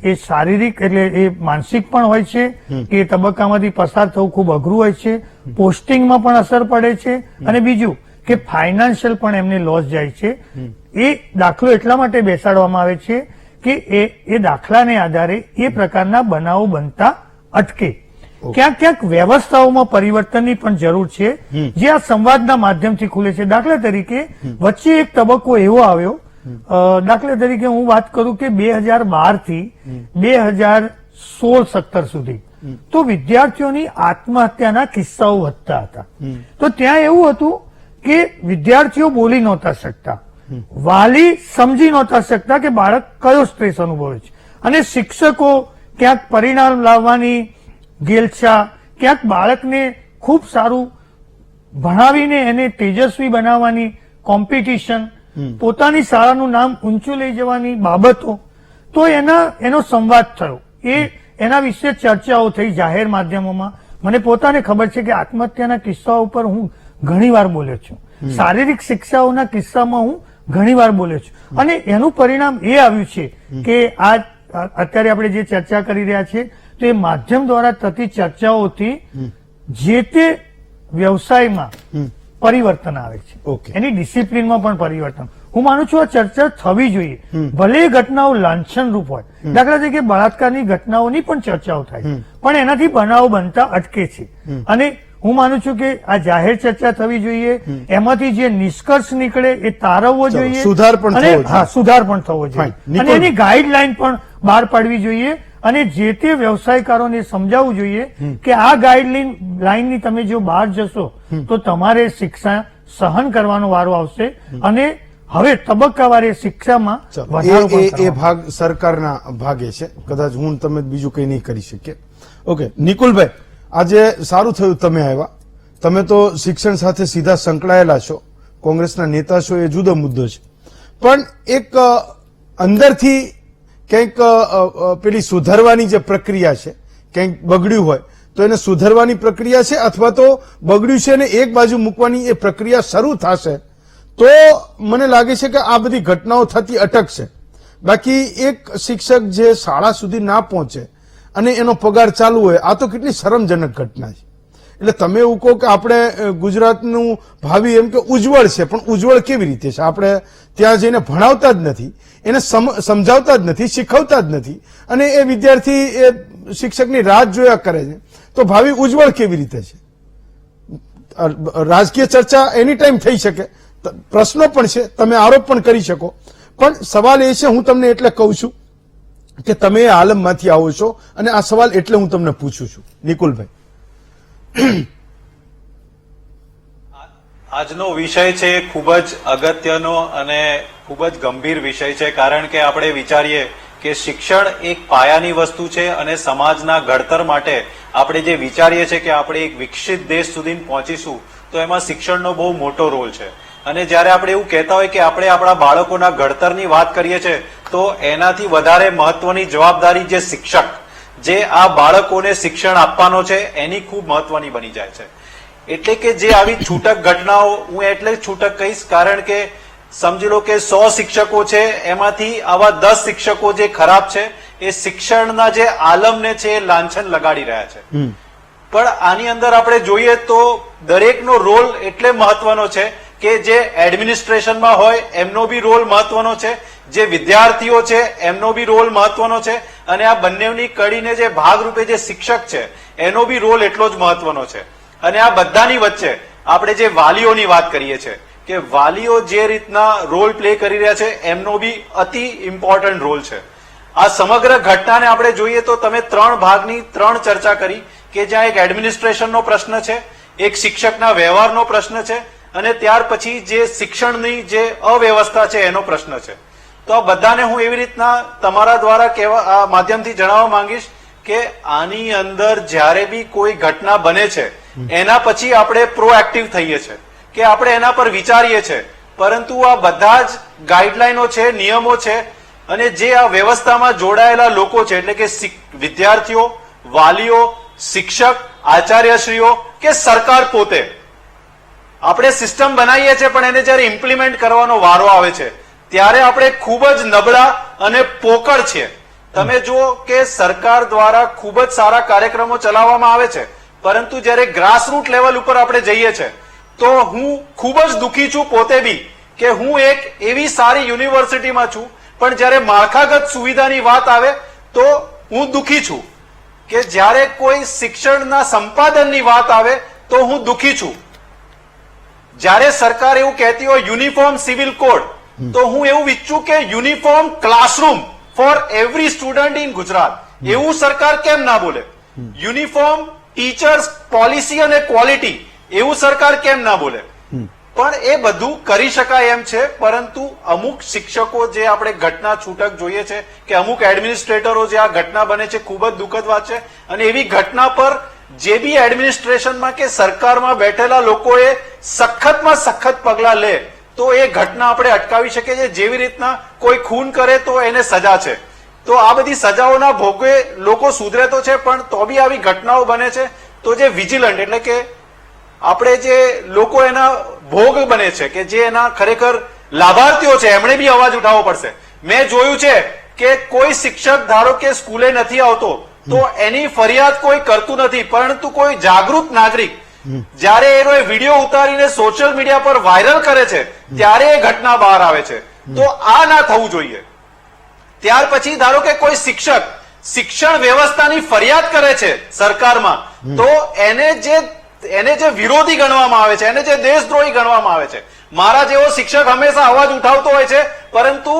એ શારીરિક એટલે એ માનસિક પણ હોય છે, કે એ તબક્કામાંથી પસાર થવું ખૂબ અઘરું હોય છે, પોસ્ટિંગમાં પણ અસર પડે છે, અને બીજું કે ફાઇનાન્શિયલ પણ એમને લોસ જાય છે. એ દાખલો એટલા માટે બેસાડવામાં આવે છે કે એ દાખલાને આધારે એ પ્રકારના બનાવો બનતા અટકે. ક્યાંક ક્યાંક વ્યવસ્થાઓમાં પરિવર્તનની પણ જરૂર છે જે આ સંવાદના માધ્યમથી ખુલે છે. દાખલા તરીકે વચ્ચે એક તબક્કો એવો આવ્યો, દાખલા તરીકે હું વાત કરું કે 2012 થી 2016-17 સુધી તો વિદ્યાર્થીઓની આત્મહત્યાના કિસ્સાઓ વધતા હતા. તો ત્યાં એવું હતું કે વિદ્યાર્થીઓ બોલી નહોતા શકતા, વાલી સમજી નહોતા શકતા કે બાળક કયો સ્ટ્રેસ અનુભવે છે, અને શિક્ષકો ક્યાંક પરિણામ લાવવાની ગેલછા, ક્યાંક બાળકને ખૂબ સારું ભણાવીને એને તેજસ્વી બનાવવાની કોમ્પિટિશન, પોતાની શાળાનું નામ ઊંચું લઈ જવાની બાબતો, તો એનો સંવાદ થયો. એના વિશે ચર્ચાઓ થઈ જાહેર માધ્યમોમાં. મને પોતાને ખબર છે કે આત્મહત્યાના કિસ્સાઓ ઉપર હું ઘણી વાર બોલ્યો છું, શારીરિક શિક્ષાઓના કિસ્સામાં હું ઘણી વાર બોલ્યો છું, અને એનું પરિણામ એ આવ્યું છે કે આ અત્યારે આપણે જે ચર્ચા કરી રહ્યા છીએ તો એ માધ્યમ દ્વારા થતી ચર્ચાઓથી જે તે વ્યવસાયમાં પરિવર્તન આવે છે. ઓકે. એની ડિસિપ્લિનમાં પણ પરિવર્તન. હું માનું છું આ ચર્ચા થવી જોઈએ. ભલે એ ઘટનાઓ લાંછનરૂપ હોય, દાખલા તરીકે બળાત્કારની ઘટનાઓની પણ ચર્ચાઓ થાય, પણ એનાથી બનાવો બનતા અટકે છે. અને હું માનું છું કે આ જાહેર ચર્ચા થવી જોઈએ, એમાંથી જે નિષ્કર્ષ નીકળે એ તારવવો જોઈએ, સુધાર પણ અને થવો જોઈએ. હા, સુધાર પણ થવો જોઈએ, Fine. અને એની ગાઈડલાઈન પણ બહાર પાડવી જોઈએ, અને જે તે વ્યવસાયકારોને સમજાવવું જોઈએ કે આ ગાઈડલાઈનની તમે જો બહાર જશો તો તમારે શિક્ષા સહન કરવાનો વારો આવશે, અને હવે તબક્કાવારે શિક્ષામાં વધારો પણ એ કરવાનો. ભાગ સરકારના ભાગે છે, કદાચ હું તમે બીજું કઈ નહીં કરી શકીએ. ઓકે, નિકુલભાઈ, આજે સારું થયું તમે આવ્યા. તમે તો શિક્ષણ સાથે સીધા સંકળાયેલા છો, કોંગ્રેસના નેતા છો, એ જુદો મુદ્દો છે, પણ એક અંદરથી કંઈક પેલી સુધારવાની જે પ્રક્રિયા છે, કંઈક બગડ્યું હોય તો એને સુધારવાની પ્રક્રિયા છે, અથવા તો બગડ્યું છે અને એક બાજુ મૂકવાની એ પ્રક્રિયા શરૂ થશે તો મને લાગે છે કે આ બધી ઘટનાઓ થતી અટકશે. બાકી એક શિક્ષક જે શાળા સુધી ના પહોંચે અને એનો પગાર ચાલુ હોય, આ તો કેટલી શરમજનક ઘટના છે. એટલે તમે એવું કહો કે આપણે ગુજરાતનું ભાવિ એમ કે ઉજ્જવળ છે, પણ ઉજ્જવળ કેવી રીતે છે? આપણે ત્યાં જઈને ભણાવતા જ નથી, એને સમજાવતા જ નથી, શીખવતા જ નથી, અને એ વિદ્યાર્થી એ શિક્ષકની રાહ જોયા કરે છે, તો ભાવિ ઉજ્જવળ કેવી રીતે છે? રાજકીય ચર્ચા એની ટાઈમ થઈ શકે, પ્રશ્નો પણ છે, તમે આરોપ પણ કરી શકો, પણ સવાલ એ છે, હું તમને એટલે કહું છું કે તમે એ આલમમાંથી આવો છો, અને આ સવાલ એટલે હું તમને પૂછું છું. નિકુલભાઈ, આજનો વિષય છે ખૂબ જ અગત્યનો અને ખૂબ જ ગંભીર વિષય છે, કારણ કે આપણે વિચારીએ કે શિક્ષણ એક પાયાની વસ્તુ છે, અને સમાજના ઘડતર માટે આપણે જે વિચારીએ છીએ કે આપણે એક વિકસિત દેશ સુધી પહોંચીશું, તો એમાં શિક્ષણનો બહુ મોટો રોલ છે. અને જયારે આપણે એવું કહેતા હોય કે આપણે આપણા બાળકોના ઘડતરની વાત કરીએ છીએ, તો એનાથી વધારે મહત્વની જવાબદારી જે શિક્ષક, જે આ બાળકોને શિક્ષણ આપવાનો છે, એની ખૂબ મહત્વની બની જાય છે. એટલે કે જે આવી છૂટક ઘટનાઓ, હું એટલે છૂટક કહીશ કારણ કે સમજી લો કે 100 શિક્ષકો છે, એમાંથી આવા 10 શિક્ષકો જે ખરાબ છે, એ શિક્ષણના જે આલમને છે એ લાંછન લગાડી રહ્યા છે. પણ આની અંદર આપણે જોઈએ તો દરેકનો રોલ એટલે મહત્વનો છે કે જે એડમિનિસ્ટ્રેશનમાં હોય એમનો બી રોલ મહત્વનો છે, જે વિદ્યાર્થીઓ છે એમનો બી રોલ મહત્વનો છે, અને આ બંનેની કડીને જે ભાગરૂપે જે શિક્ષક છે એનો બી રોલ એટલો જ મહત્વનો છે. અને આ બધાની વચ્ચે આપણે જે વાલીઓની વાત કરીએ છીએ કે વાલીઓ જે રીતના રોલ પ્લે કરી રહ્યા છે, એમનો બી અતિ ઇમ્પોર્ટન્ટ રોલ છે. આ સમગ્ર ઘટનાને આપણે જોઈએ તો તમે 3 ભાગની 3 ચર્ચા કરી કે જ્યાં એક એડમિનિસ્ટ્રેશનનો પ્રશ્ન છે, એક શિક્ષકના વ્યવહારનો પ્રશ્ન છે, અને ત્યાર પછી જે શિક્ષણની જે અવ્યવસ્થા છે એનો પ્રશ્ન છે. તો આ બધાને હું એવી રીતના તમારા દ્વારા આ માધ્યમથી જણાવવા માંગીશ કે આની અંદર જ્યારે બી કોઈ ઘટના બને છે, એના પછી આપણે પ્રોએક્ટિવ થઈએ છીએ કે આપણે એના પર વિચારીએ છીએ, પરંતુ આ બધા જ ગાઈડલાઈનો છે, નિયમો છે, અને જે આ વ્યવસ્થામાં જોડાયેલા લોકો છે, એટલે કે વિદ્યાર્થીઓ, વાલીઓ, શિક્ષક, આચાર્યશ્રીઓ કે સરકાર પોતે, આપણે સિસ્ટમ બનાવીએ છીએ, પણ એને જયારે ઇમ્પ્લિમેન્ટ કરવાનો વારો આવે છે ત્યારે આપણે ખૂબ જ નબળા અને પોકળ છીએ. તમે જુઓ કે સરકાર દ્વારા ખૂબ જ સારા કાર્યક્રમો ચલાવવામાં આવે છે, પરંતુ જયારે ગ્રાસરૂટ લેવલ ઉપર આપણે જઈએ છીએ તો હું ખૂબ જ દુઃખી છું પોતે બી કે હું એક એવી સારી યુનિવર્સિટીમાં છું, પણ જયારે માળખાગત સુવિધાની વાત આવે તો હું દુઃખી છું, કે જયારે કોઈ શિક્ષણના સંપાદનની વાત આવે તો હું દુઃખી છું. જયારે સરકાર એવું કહેતી હોય યુનિફોર્મ સિવિલ કોડ, તો હું એવું ઈચ્છું કે uniform classroom for every student in Gujarat, એવું સરકાર કેમ ના બોલે? યુનિફોર્મ ટીચર્સ પોલિસી અને ક્વોલિટી, એવું સરકાર કેમ ના બોલે? પણ એ બધું કરી શકાય એમ છે, પરંતુ અમુક શિક્ષકો જે આપણે ઘટના છૂટક જોઈએ છે કે અમુક એડમિનિસ્ટ્રેટરો જે આ ઘટના બને છે, ખૂબ જ દુઃખદ વાત છે. અને એવી ઘટના પર જે બી એડમિનિસ્ટ્રેશનમાં કે સરકારમાં બેઠેલા લોકોએ સખતમાં સખત પગલા લે તો એ ઘટના આપણે અટકાવી શકીએ છીએ. જેવી રીતના કોઈ ખૂન કરે તો એને સજા છે, તો આ બધી સજાઓના ભોગે લોકો સુધરે તો છે, પણ તો બી આવી ઘટનાઓ બને છે. તો જે વિજિલન્ટ એટલે કે આપણે જે લોકો એના ભોગ બને છે, કે જે એના ખરેખર લાભાર્થીઓ છે, એમણે બી અવાજ ઉઠાવવો પડશે. મેં જોયું છે કે કોઈ શિક્ષક ધારો કે સ્કૂલે નથી આવતો તો એની ફરિયાદ કોઈ કરતું નથી, પરંતુ કોઈ જાગૃત નાગરિક જ્યારે એનો એ વિડીયો ઉતારીને સોશિયલ મીડિયા પર વાયરલ કરે છે ત્યારે એ ઘટના બહાર આવે છે. તો આ ના થવું જોઈએ. ત્યાર પછી ધારો કે કોઈ શિક્ષક શિક્ષણ વ્યવસ્થાની ફરિયાદ કરે છે સરકારમાં, તો એને જે વિરોધી ગણવામાં આવે છે, એને જે દેશદ્રોહી ગણવામાં આવે છે. મારા જેવો શિક્ષક હંમેશા અવાજ ઉઠાવતો હોય છે, પરંતુ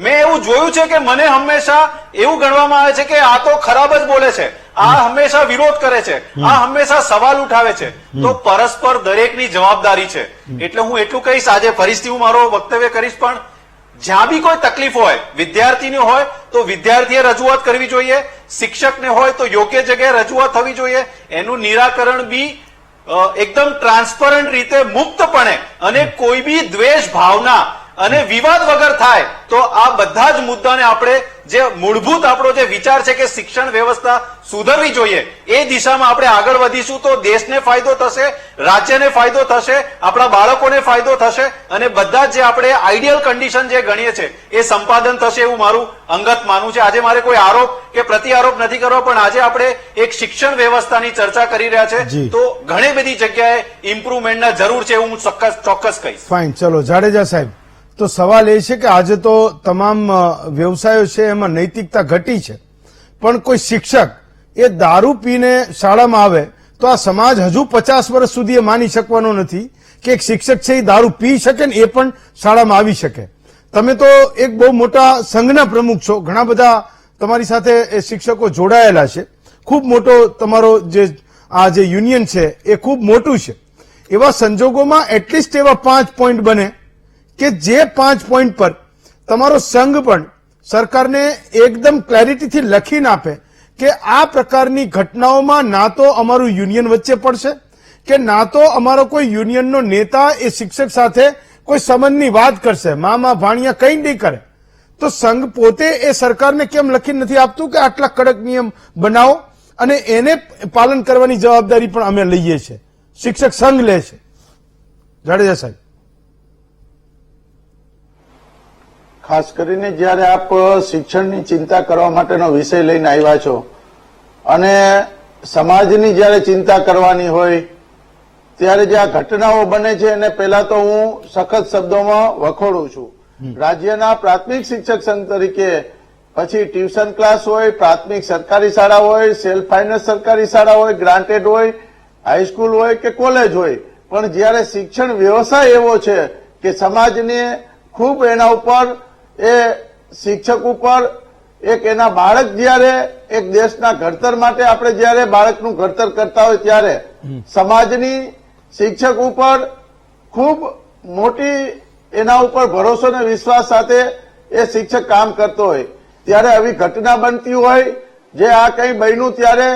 મેં એવું જોયું છે કે મને હંમેશા એવું ગણવામાં આવે છે કે આ તો ખરાબ જ બોલે છે, આ હંમેશા વિરોધ કરે છે, આ હંમેશા સવાલ ઉઠાવે છે. તો પરસ્પર દરેકની જવાબદારી છે. એટલે હું એટલું કહીશ, આજે ફરીથી હું મારો વક્તવ્ય કરીશ, પણ જ્યાં બી કોઈ તકલીફ હોય, વિદ્યાર્થીને હોય તો વિદ્યાર્થીએ રજૂઆત કરવી જોઈએ, શિક્ષકને હોય તો યોગ્ય જગ્યાએ રજૂઆત થવી જોઈએ. એનું નિરાકરણ બી એકદમ ટ્રાન્સપરન્ટ રીતે, મુક્તપણે અને કોઈ બી દ્વેષ ભાવના અને વિવાદ વગર થાય. તો આ બધા જ મુદ્દાને આપણે જે મૂળભૂત આપણો જે વિચાર છે કે શિક્ષણ વ્યવસ્થા સુધરવી જોઈએ, એ દિશામાં આપણે આગળ વધીશું તો દેશને ફાયદો થશે, રાજ્યને ફાયદો થશે, આપણા બાળકોને ફાયદો થશે અને બધા જ જે આપણે આઈડિયલ કન્ડિશન જે ગણીએ છીએ એ સંપાદન થશે એવું મારું અંગત માનવું છે. આજે મારે કોઈ આરોપ કે પ્રતિ આરોપ નથી કરવો, પણ આજે આપણે એક શિક્ષણ વ્યવસ્થાની ચર્ચા કરી રહ્યા છે, તો ઘણી બધી જગ્યાએ ઇમ્પ્રુવમેન્ટના જરૂર છે એવું હું ચોક્કસ કહીશ. ફાઇન, ચલો જાડેજા સાહેબ, તો સવાલ એ છે કે આજે તો તમામ વ્યવસાયો છે એમાં નૈતિકતા ઘટી છે, પણ કોઈ શિક્ષક એ દારૂ પીને શાળામાં આવે તો આ સમાજ હજુ 50 વર્ષ સુધી એ માની શકવાનો નથી કે એક શિક્ષક છે એ દારૂ પી શકે ને એ પણ શાળામાં આવી શકે. તમે તો એક બહુ મોટા સંઘના પ્રમુખ છો, ઘણા બધા તમારી સાથે એ શિક્ષકો જોડાયેલા છે, ખૂબ મોટો તમારો જે આ જે યુનિયન છે એ ખૂબ મોટું છે. એવા સંજોગોમાં એટલીસ્ટ એવા 5 પોઈન્ટ બને કે જે 5 પોઈન્ટ પર તમારો સંઘ પણ સરકારને એકદમ ક્લેરિટીથી લખીને આપે કે આ પ્રકારની ઘટનાઓમાં ના તો અમારું યુનિયન વચ્ચે પડશે કે ના તો અમારો કોઈ યુનિયનનો નેતા એ શિક્ષક સાથે કોઈ સંબંધની વાત કરશે, મામા ભાણિયા કંઈ નહીં કરે. તો સંઘ પોતે એ સરકારને કેમ લખી નથી આપતું કે આટલા કડક નિયમ બનાવો, અને એને પાલન કરવાની જવાબદારી પણ અમે લઈએ છીએ, શિક્ષક સંઘ લે છે. જાડેજા સાહેબ, ખાસ કરીને જ્યારે આપ શિક્ષણની ચિંતા કરવા માટેનો વિષય લઈને આવ્યા છો અને સમાજની જ્યારે ચિંતા કરવાની હોય ત્યારે જે આ ઘટનાઓ બને છે એને પહેલા તો હું સખત શબ્દોમાં વખોડું છું. રાજ્યના પ્રાથમિક શિક્ષક સંઘ તરીકે પછી ટ્યુશન ક્લાસ હોય, પ્રાથમિક સરકારી શાળા હોય, સેલ્ફ ફાઇનાન્સ સરકારી શાળા હોય, ગ્રાન્ટેડ હોય, હાઈસ્કૂલ હોય કે કોલેજ હોય, પણ જ્યારે શિક્ષણ વ્યવસાય એવો છે કે સમાજને ખૂબ એના ઉપર એ શિક્ષક ઉપર એક એના બાળક જ્યારે એક દેશના ઘડતર માટે આપણે જ્યારે બાળકનું ઘડતર કરતા હોય ત્યારે સમાજની શિક્ષક ઉપર ખૂબ મોટી એના ઉપર ભરોસો અને વિશ્વાસ સાથે એ શિક્ષક કામ કરતો હોય ત્યારે આવી ઘટના બનતી હોય, જે આ કંઈ બન્યું ત્યારે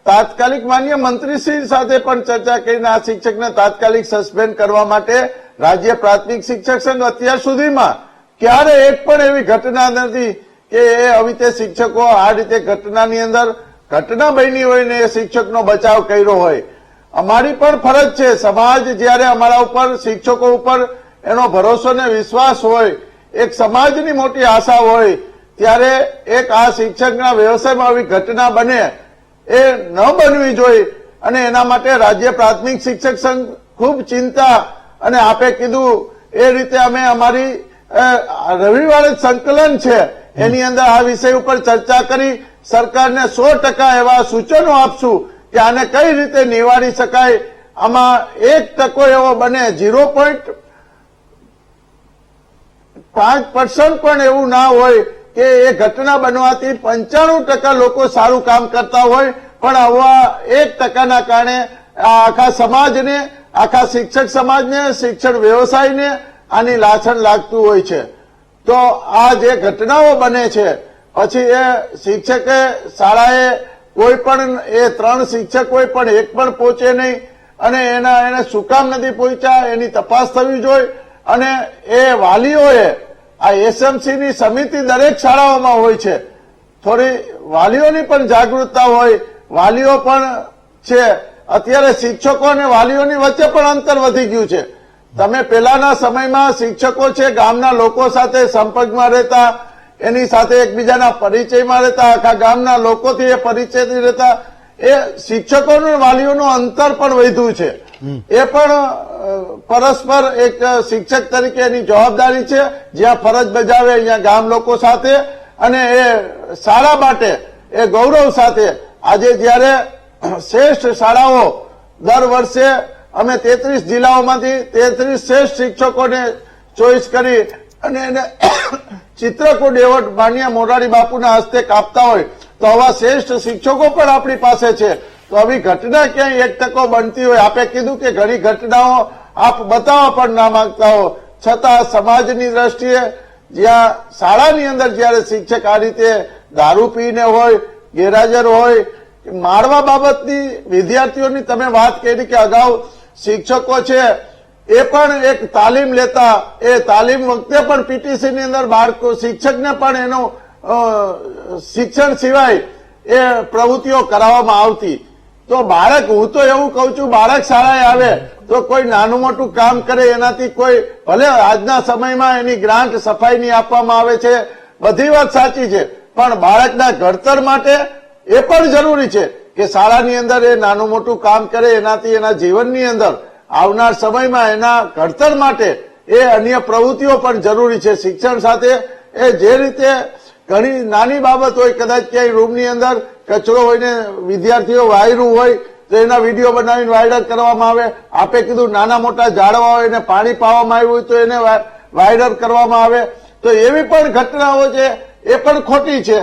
તાત્કાલિક માન્ય મંત્રીશ્રી સાથે પણ ચર્ચા કરીને આ શિક્ષકને તાત્કાલિક સસ્પેન્ડ કરવા માટે રાજ્ય પ્રાથમિક શિક્ષક સંઘ અત્યાર સુધીમાં ક્યારે એક પણ એવી ઘટના નથી કે એ આવી રીતે શિક્ષકો આ રીતે ઘટનાની અંદર ઘટના બની હોય ને એ શિક્ષકનો બચાવ કર્યો હોય. અમારી પણ ફરજ છે, સમાજ જ્યારે અમારા ઉપર શિક્ષકો ઉપર એનો ભરોસો ને વિશ્વાસ હોય, એક સમાજની મોટી આશા હોય, ત્યારે એક આ શિક્ષકના વ્યવસાયમાં આવી ઘટના બને એ ન બનવી જોઈએ અને એના માટે રાજ્ય પ્રાથમિક શિક્ષક સંઘ ખૂબ ચિંતા અને આપે કીધું એ રીતે અમે અમારી રવિવારે સંકલન છે એની અંદર આ વિષય ઉપર ચર્ચા કરી સરકારને 100% એવા સૂચનો આપશું કે આને કઈ રીતે નિવારી શકાય. આમાં 1% એવો બને, 0.5% પણ એવું ના હોય કે એ ઘટના બનવાથી 95% લોકો સારું કામ કરતા હોય, પણ આવા 1%ના કારણે આખા સમાજને, આખા શિક્ષક સમાજને, શિક્ષણ વ્યવસાયને આની લાછણ લાગતું હોય છે. તો આ જે ઘટનાઓ બને છે પછી એ શિક્ષકે શાળાએ કોઈ પણ એ 3 શિક્ષક હોય પણ એક પણ પહોંચે નહીં અને એને શું કામ નથી પહોંચ્યા એની તપાસ થવી જોઈએ. અને એ વાલીઓએ આ એસએમસીની સમિતિ દરેક શાળાઓમાં હોય છે, થોડી વાલીઓની પણ જાગૃતતા હોય, વાલીઓ પણ છે. અત્યારે શિક્ષકો અને વાલીઓની વચ્ચે પણ અંતર વધી ગયું છે. તમે પહેલાના સમયમાં શિક્ષકો છે ગામના લોકો સાથે સંપર્કમાં રહેતા, એની સાથે એકબીજાના પરિચયમાં રહેતા, આખા ગામના લોકોથી એ પરિચયથી રહેતા. એ શિક્ષકોનું વાલીઓનું અંતર પણ વધ્યું છે. એ પણ પરસ્પર એક શિક્ષક તરીકે એની જવાબદારી છે, જ્યાં ફરજ બજાવે અહીંયા ગામ લોકો સાથે, અને એ શાળા માટે એ ગૌરવ સાથે આજે જયારે શ્રેષ્ઠ શાળાઓ દર વર્ષે અમે 33 જિલ્લાઓમાંથી 33 શ્રેષ્ઠ શિક્ષકોને ચોઈસ કરી અને એને ચિત્રકૂટ એવોર્ડ માનનીય મોરારી બાપુના હસ્તે આપતા હોય, તો આવા શ્રેષ્ઠ શિક્ષકો પણ આપણી પાસે છે. તો આવી ઘટના ક્યાંય 1% બનતી હોય, આપે કીધું કે ઘણી ઘટનાઓ આપ બતાવવા પણ ના માંગતા હો, છતાં સમાજની દ્રષ્ટિએ જ્યાં શાળાની અંદર જયારે શિક્ષક આ રીતે દારૂ પીને હોય, ગેરહાજર હોય, મારવા બાબતની વિદ્યાર્થીઓની તમે વાત કરી કે અગાઉ શિક્ષકો છે એ પણ એક તાલીમ લેતા, એ તાલીમ વખતે પણ પીટીસી ની અંદર બાળકો શિક્ષકને પણ એનું શિક્ષણ સિવાય એ પ્રવૃત્તિઓ કરાવવામાં આવતી. તો બાળક, હું તો એવું કઉ છું, બાળક શાળાએ આવે તો કોઈ નાનું મોટું કામ કરે એનાથી કોઈ, ભલે આજના સમયમાં એની ગ્રાન્ટ સફાઈની આપવામાં આવે છે, બધી વાત સાચી છે, પણ બાળકના ઘડતર માટે એ પણ જરૂરી છે કે શાળાની અંદર એ નાનું મોટું કામ કરે, એનાથી એના જીવનની અંદર આવનાર સમયમાં એના ઘડતર માટે એ અન્ય પ્રવૃત્તિઓ પણ જરૂરી છે. શિક્ષણ સાથે એ જે રીતે ઘણી નાની બાબત હોય, કદાચ ક્યાંય રૂમની અંદર કચરો હોય ને વિદ્યાર્થીઓ વાયરું હોય તો એના વિડીયો બનાવીને વાયરલ કરવામાં આવે. આપે કીધું નાના મોટા ઝાડવા હોય ને પાણી પાવામાં આવ્યું હોય તો એને વાયરલ કરવામાં આવે. તો એવી પણ ઘટનાઓ છે એ પણ ખોટી છે.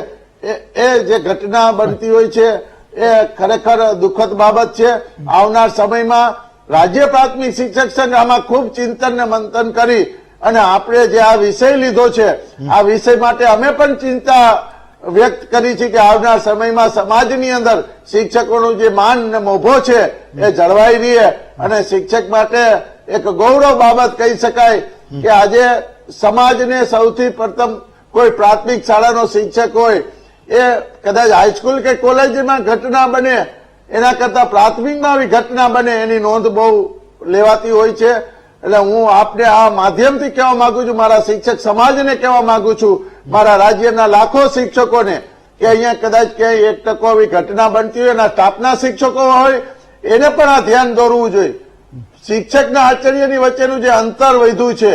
એ જે ઘટના બનતી હોય છે એ ખરેખર દુઃખદ બાબત છે. આવનાર સમયમાં રાજ્ય પ્રાથમિક શિક્ષક સંઘ આમાં ખૂબ ચિંતન ને મંથન કરી અને આપણે જે આ વિષય લીધો છે, આ વિષય માટે અમે પણ ચિંતા વ્યક્ત કરી છે કે આવનાર સમયમાં સમાજની અંદર શિક્ષકોનું જે માન ને મોભો છે એ જળવાઈ રહે અને શિક્ષક માટે એક ગૌરવ બાબત કહી શકાય કે આજે સમાજને સૌથી પ્રથમ કોઈ પ્રાથમિક શાળાનો શિક્ષક હોય એ કદાચ હાઈસ્કૂલ કે કોલેજમાં ઘટના બને એના કરતા પ્રાથમિકમાં આવી ઘટના બને એની નોંધ બહુ લેવાતી હોય છે. એટલે હું આપને આ માધ્યમથી કહેવા માંગુ છું, મારા શિક્ષક સમાજને કહેવા માંગુ છું, મારા રાજ્યના લાખો શિક્ષકોને, કે અહીંયા કદાચ ક્યાંય 1% આવી ઘટના બનતી હોય, એના સ્ટાફના શિક્ષકો હોય એને પણ આ ધ્યાન દોરવું જોઈએ. શિક્ષકના આચાર્યની વચ્ચેનું જે અંતર વધ્યું છે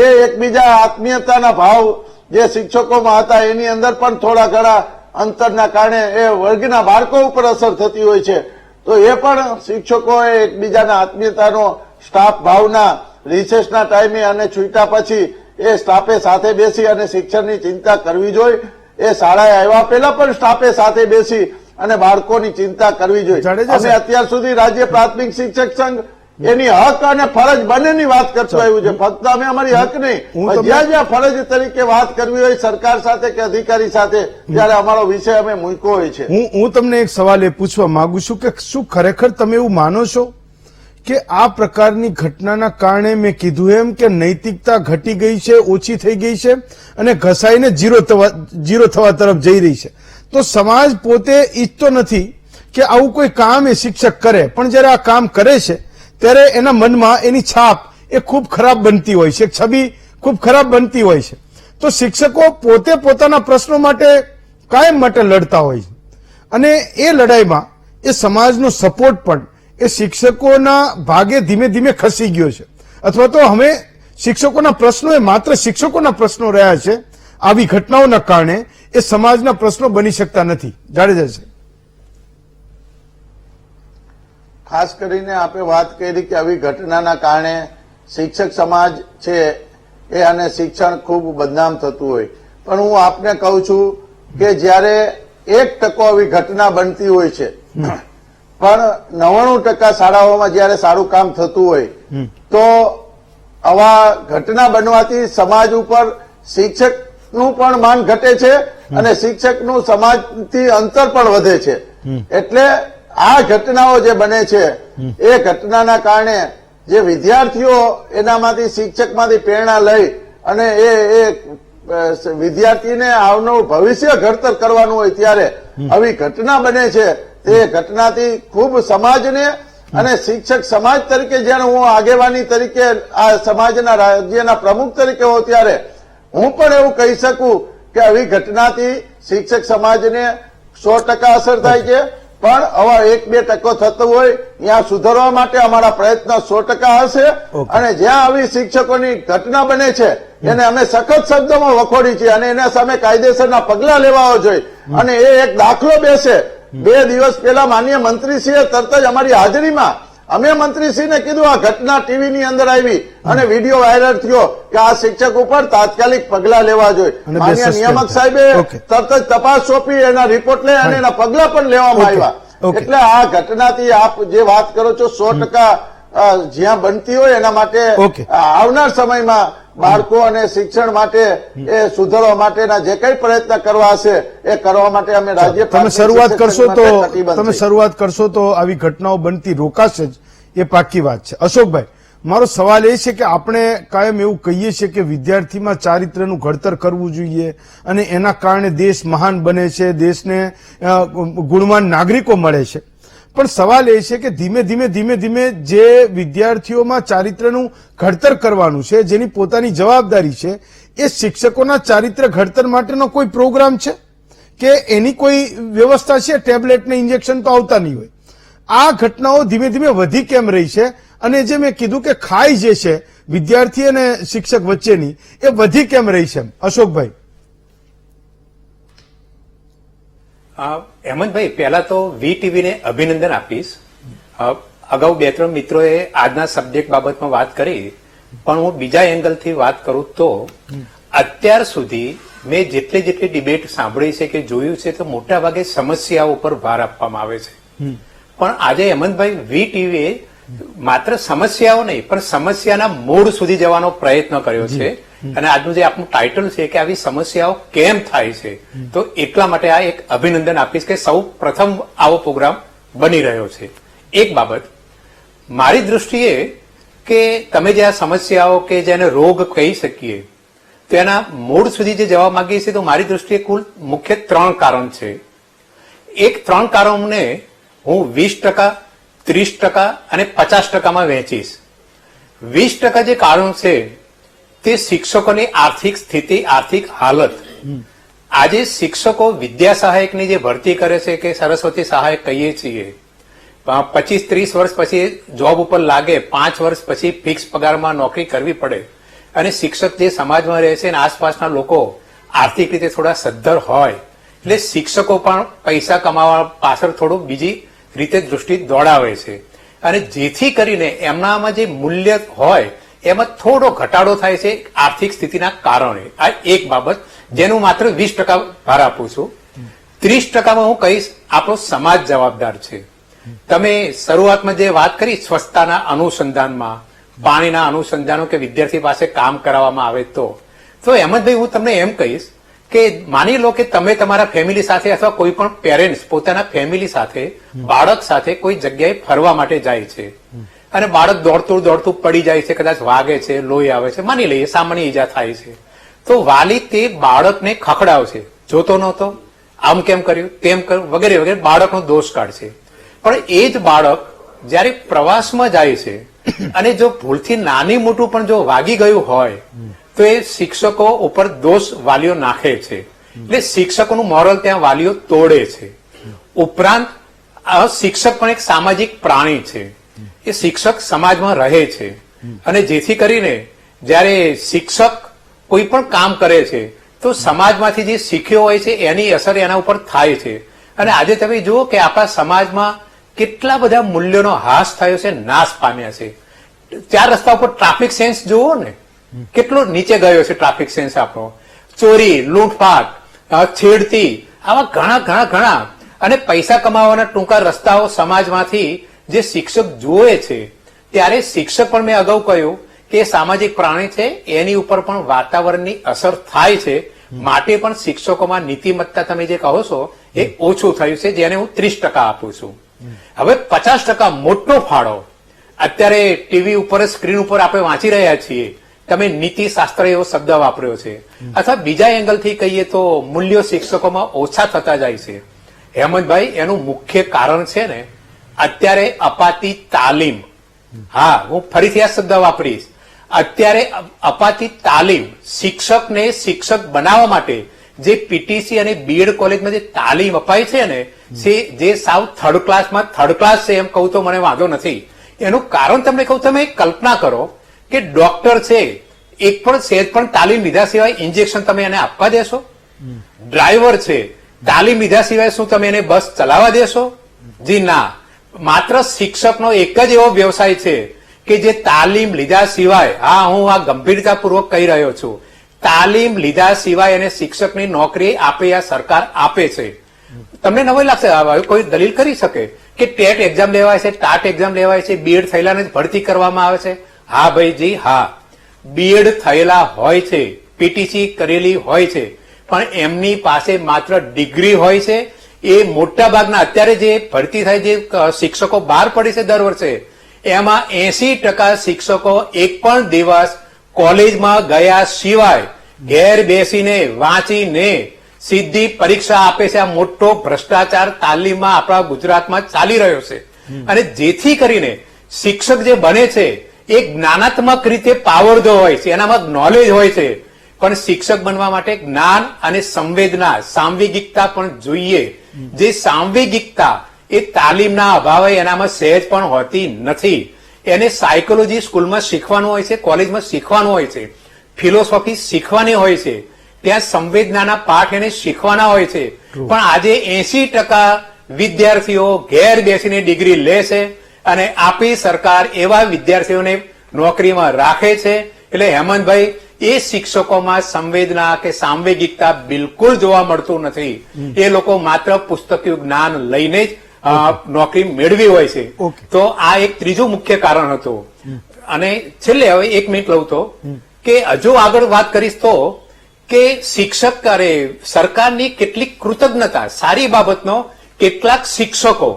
એ એકબીજા આત્મીયતાના ભાવ જે શિક્ષકોમાં હતા એની અંદર પણ થોડા ઘણા અંતરના કારણે એ વર્ગના બાળકો ઉપર અસર થતી હોય છે. તો એ પણ શિક્ષકોએ એકબીજાના આત્મીયતાનો સ્ટાફ ભાવના રિસેસના ટાઈમે અને છૂટા પછી એ સ્ટાફે સાથે બેસી અને શિક્ષણની ચિંતા કરવી જોઈએ. એ શાળાએ આવ્યા પહેલા પણ સ્ટાફે સાથે બેસી અને બાળકોની ચિંતા કરવી જોઈએ. અમે અત્યાર સુધી રાજ્ય પ્રાથમિક શિક્ષક સંઘ એની હક અને ફરજ બંનેની વાત કરતું આવ્યું છે. ફક્ત અમે અમારી હક નહીં, જ્યાં જ્યાં ફરજ તરીકે વાત કરવી હોય સરકાર સાથે કે અધિકારી સાથે, ત્યારે અમારો વિષય અમે મૂક્યો હોય છે. હું તમને એક સવાલ એ પૂછવા માંગુ છું કે શું ખરેખર તમે એવું માનો છો કે આ પ્રકારની ઘટનાના કારણે મેં કીધું એમ કે નૈતિકતા ઘટી ગઈ છે, ઓછી થઈ ગઈ છે અને ઘસાઈને જીરો થવા તરફ જઈ રહી છે? તો સમાજ પોતે ઈચ્છતો નથી કે આવું કોઈ કામ એ શિક્ષક કરે, પણ જયારે આ કામ કરે છે ત્યારે એના મનમાં એની છાપ એ ખૂબ ખરાબ બનતી હોય છે, છબી ખૂબ ખરાબ બનતી હોય છે. તો શિક્ષકો પોતે પોતાના પ્રશ્નો માટે કાયમ માટે લડતા હોય છે અને એ લડાઈમાં એ સમાજનો સપોર્ટ પણ એ શિક્ષકોના ભાગે ધીમે ધીમે ખસી ગયો છે, અથવા તો હવે શિક્ષકોના પ્રશ્નો એ માત્ર શિક્ષકોના પ્રશ્નો રહ્યા છે. આવી ઘટનાઓના કારણે એ સમાજના પ્રશ્નો બની શકતા નથી. જાડેજા છે. ખાસ કરીને આપણે વાત કરી કે આવી ઘટનાના કારણે શિક્ષક સમાજ છે એ અને શિક્ષણ ખૂબ બદનામ થતું હોય, પણ હું આપને કહું છું કે જયારે 1% આવી ઘટના બનતી હોય છે પણ 99% શાળાઓમાં જયારે સારું કામ થતું હોય તો આવા ઘટના બનવાથી સમાજ ઉપર શિક્ષકનું પણ માન ઘટે છે અને શિક્ષકનું સમાજથી અંતર પણ વધે છે. એટલે આ ઘટનાઓ જે બને છે એ ઘટનાના કારણે જે વિદ્યાર્થીઓ એનામાંથી શિક્ષકમાંથી પ્રેરણા લઈ અને એ વિદ્યાર્થીને આવનારું ભવિષ્ય ઘડતર કરવાનું હોય ત્યારે આવી ઘટના બને છે. તે ઘટનાથી ખૂબ સમાજને અને શિક્ષક સમાજ તરીકે જ્યારે હું આગેવાની તરીકે આ સમાજના રાજ્યના પ્રમુખ તરીકે હોઉં ત્યારે હું પણ એવું કહી શકું કે આવી ઘટનાથી શિક્ષક સમાજને 100% અસર થાય છે, પણ આવા 1-2% થતું હોય ત્યાં સુધારવા માટે અમારા પ્રયત્ન 100% હશે. અને જ્યાં આવી શિક્ષકોની ઘટના બને છે એને અમે સખત શબ્દોમાં વખોડી છે અને એના સામે કાયદેસરના પગલા લેવા જોઈએ. અને એ એક દાખલો બેસે. 2 દિવસ પહેલા માનનીય મંત્રીશ્રીએ તરત જ અમારી હાજરીમાં અમે મંત્રીશ્રીને કીધું આ ઘટના ટીવીની અંદર આવી અને વિડીયો વાયરલ થયો કે આ શિક્ષક ઉપર તાત્કાલિક પગલા લેવા જોઈએ. માનનીય નિયામક સાહેબે તરત જ તપાસ સોંપી એના રિપોર્ટ લઈ અને એના પગલા પણ લેવામાં આવ્યા. એટલે આ ઘટનાથી આપ જે વાત કરો છો 100% જ્યાં બનતી હોય એના માટે આવનાર સમયમાં બાળકો અને શિક્ષણ માટે એ સુધારવા માટેના જે કઈ પ્રયત્ન કરવા હશે એ કરવા માટે અમે રાજ્ય તમે શરૂઆત કરશો તો આવી ઘટનાઓ બનતી રોકાશે જ, એ પાકી વાત છે. અશોકભાઈ, મારો સવાલ એ છે કે આપણે કાયમ એવું કહીએ છીએ કે વિદ્યાર્થીમાં ચારિત્રનું ઘડતર કરવું જોઈએ અને એના કારણે દેશ મહાન બને છે, દેશને ગુણવાન નાગરિકો મળે છે. પણ સવાલ એ છે કે ધીમે ધીમે જે વિદ્યાર્થીઓમાં ચારિત્રનું ઘડતર કરવાનું છે, જેની પોતાની જવાબદારી છે, એ શિક્ષકોના ચારિત્ર ઘડતર માટેનો કોઈ પ્રોગ્રામ છે કે એની કોઈ વ્યવસ્થા છે? ટેબ્લેટ ને ઇન્જેક્શન તો આવતા નહીં હોય. આ ઘટનાઓ ધીમે વધી કેમ રહી છે? અને જે મેં કીધું કે ખાઈ જે છે વિદ્યાર્થી અને શિક્ષક વચ્ચેની, એ વધી કેમ રહી છે? અશોકભાઈ. હેમંતભાઈ, પહેલા તો VTV ને અભિનંદન આપીશ. અગાઉ 2-3 મિત્રોએ આજના સબ્જેક્ટ બાબતમાં વાત કરી, પણ હું બીજા એંગલથી વાત કરું તો અત્યાર સુધી મેં જેટલી ડિબેટ સાંભળી છે કે જોયું છે તો મોટા ભાગે સમસ્યાઓ ઉપર ભાર આપવામાં આવે છે. પણ આજે હેમંતભાઈ VTV માત્ર સમસ્યાઓ નહીં પણ સમસ્યાના મૂળ સુધી જવાનો પ્રયત્ન કર્યો છે. અને આજનું જે આપનું ટાઇટલ છે કે આવી સમસ્યાઓ કેમ થાય છે, તો એટલા માટે આ એક અભિનંદન આપીશ કે સૌ પ્રથમ આવો પ્રોગ્રામ બની રહ્યો છે. એક બાબત મારી દૃષ્ટિએ કે તમે જે આ સમસ્યાઓ કે જેને રોગ કહી શકીએ તો એના મૂળ સુધી જે જવા માંગીએ છીએ, તો મારી દૃષ્ટિએ કુલ મુખ્ય 3 કારણ છે. એક 3 કારણોને હું 20%, 30% અને 50%માં વહેંચીશ. 20% જે કારણ છે તે શિક્ષકોની આર્થિક સ્થિતિ, આર્થિક હાલત. આજે શિક્ષકો વિદ્યા સહાયકની જે ભરતી કરે છે કે સરસ્વતી સહાયક કહીએ છીએ, 25-30 વર્ષ પછી જોબ ઉપર લાગે, 5 વર્ષ પછી ફિક્સ પગારમાં નોકરી કરવી પડે અને શિક્ષક જે સમાજમાં રહે છે અને આસપાસના લોકો આર્થિક રીતે થોડા સદ્ધર હોય એટલે શિક્ષકો પણ પૈસા કમાવા પાછળ થોડું બીજી રીતે દૃષ્ટિ દોડાવે છે અને જેથી કરીને એમનામાં જે મૂલ્ય હોય એમાં થોડો ઘટાડો થાય છે આર્થિક સ્થિતિના કારણે. આ એક બાબત જેનું માત્ર 20% ભાર આપું છું. 30%માં હું કહીશ આપણો સમાજ જવાબદાર છે. તમે શરૂઆતમાં જે વાત કરી સ્વચ્છતાના અનુસંધાનમાં, પાણીના અનુસંધાનો કે વિદ્યાર્થી પાસે કામ કરાવવામાં આવે તો હેમંતભાઈ હું તમને એમ કહીશ કે માની લો કે તમે તમારા ફેમિલી સાથે અથવા કોઈ પણ પેરેન્ટ્સ પોતાના ફેમિલી સાથે બાળક સાથે કોઈ જગ્યાએ ફરવા માટે જાય છે અને બાળક દોડતું પડી જાય છે, કદાચ વાગે છે, લોહી આવે છે, માની લઈએ સામાન્ય ઈજા થાય છે, તો વાલી તે બાળકને ખખડાવશે, જોતો નહોતો, આમ કેમ કર્યું, તેમ કર્યું, વગેરે બાળકનો દોષ કાઢશે. પણ એ જ બાળક જયારે પ્રવાસમાં જાય છે અને જો ભૂલથી નાની મોટું પણ જો વાગી ગયું હોય તો એ શિક્ષકો ઉપર દોષ વાલીઓ નાખે છે. એટલે શિક્ષકોનું મોરલ ત્યાં વાલીઓ તોડે છે. ઉપરાંત શિક્ષક પણ એક સામાજિક પ્રાણી છે. એ શિક્ષક સમાજમાં રહે છે અને જેથી કરીને જયારે શિક્ષક કોઈ પણ કામ કરે છે તો સમાજમાંથી જે શીખ્યો હોય છે એની અસર એના ઉપર થાય છે. અને આજે તમે જુઓ કે આપણા સમાજમાં કેટલા બધા મૂલ્યોનો હાસ થયો છે, નાશ પામ્યા છે. 4 રસ્તા ઉપર ટ્રાફિક સેન્સ જુઓ ને, કેટલો નીચે ગયો છે ટ્રાફિક સેન્સ આપણો. ચોરી, લૂંટફાટ, છેડતી, આવા ઘણા અને પૈસા કમાવાના ટૂંકા રસ્તાઓ સમાજમાંથી જે શિક્ષક જુએ છે ત્યારે શિક્ષક પણ મેં અગાઉ કહ્યું કે સામાજિક પ્રાણી છે, એની ઉપર પણ વાતાવરણની અસર થાય છે. માટે પણ શિક્ષકોમાં નીતિમત્તા તમે જે કહો છો એ ઓછું થયું છે, જેને હું 30% આપું છું. હવે 50% મોટો ફાળો અત્યારે ટીવી ઉપર, સ્ક્રીન ઉપર આપણે વાંચી રહ્યા છીએ. તમે નીતિ શાસ્ત્ર એવો શબ્દ વાપર્યો છે, અથવા બીજા એંગલથી કહીએ તો મૂલ્યો શિક્ષકોમાં ઓછા થતા જાય છે. હેમંતભાઈ, એનું મુખ્ય કારણ છે ને અત્યારે અપાતી તાલીમ. હા, હું ફરીથી આ શબ્દ વાપરીશ. અત્યારે અપાતી તાલીમ શિક્ષકને શિક્ષક બનાવવા માટે જે પીટીસી અને બીએડ કોલેજમાં જે તાલીમ અપાય છે ને જે સાવ થર્ડ ક્લાસ છે એમ કહું તો મને વાંધો નથી. એનું કારણ તમને કહું, તમે કલ્પના કરો કે ડોક્ટર છે, એક પણ સહેજ પણ તાલીમ લીધા સિવાય ઇન્જેક્શન તમે એને આપવા દેશો? ડ્રાઈવર છે, તાલીમ લીધા સિવાય શું તમે એને બસ ચલાવવા દેશો? જી ના. માત્ર શિક્ષકનો એક જ એવો વ્યવસાય છે કે જે તાલીમ લીધા સિવાય, હા હું આ ગંભીરતાપૂર્વક કહી રહ્યો છું, તાલીમ લીધા સિવાય એને શિક્ષકની નોકરી આપે આ સરકાર આપે છે. તમને નવાઈ લાગશે, કોઈ દલીલ કરી શકે કે ટેટ એક્ઝામ લેવાય છે, ટાટ એક્ઝામ લેવાય છે, બીએડ થયેલાને જ ભરતી કરવામાં આવે છે? હા ભાઈ જી હા, બીએડ થયેલા હોય છે, પીટીસી કરેલી હોય છે, પણ એમની પાસે માત્ર ડિગ્રી હોય છે. એ મોટા ભાગના અત્યારે જે ભરતી થાય, જે શિક્ષકો બહાર પડે છે દર વર્ષે, એમાં 80% શિક્ષકો એક પણ દિવસ કોલેજમાં ગયા સિવાય ઘેર બેસીને વાંચીને સીધી પરીક્ષા આપે છે. આ મોટો ભ્રષ્ટાચાર તાલીમમાં આપણા ગુજરાતમાં ચાલી રહ્યો છે. અને જેથી કરીને શિક્ષક જે બને છે એ જ્ઞાનાત્મક રીતે પાવરધો હોય છે, એનામાં નોલેજ હોય છે, પણ શિક્ષક બનવા માટે જ્ઞાન અને સંવેદના, સાંવેગિકતા પણ જોઈએ. જે સાંવેગિકતા એ તાલીમના અભાવે એનામાં સહેજ પણ હોતી નથી. એને સાયકોલોજી સ્કૂલમાં શીખવાનું હોય છે, કોલેજમાં શીખવાનું હોય છે, ફિલોસોફી શીખવાની હોય છે, ત્યાં સંવેદનાના પાઠ એને શીખવાના હોય છે. પણ આજે 80% વિદ્યાર્થીઓ ઘેર બેસીને ડિગ્રી લે છે અને આપણી સરકાર એવા વિદ્યાર્થીઓને નોકરીમાં રાખે છે. એટલે હેમંતભાઈ, એ શિક્ષકોમાં સંવેદના કે સાંવેગિકતા બિલકુલ જોવા મળતું નથી. એ લોકો માત્ર પુસ્તકીય જ્ઞાન લઈને જ નોકરી મેળવી હોય છે. તો આ એક ત્રીજું મુખ્ય કારણ હતું. અને છેલ્લે હવે 1 મિનિટ લઉં તો કે હજુ આગળ વાત કરીશ તો કે શિક્ષક સરકારની કેટલીક કૃતજ્ઞતા, સારી બાબતનો કેટલાક શિક્ષકો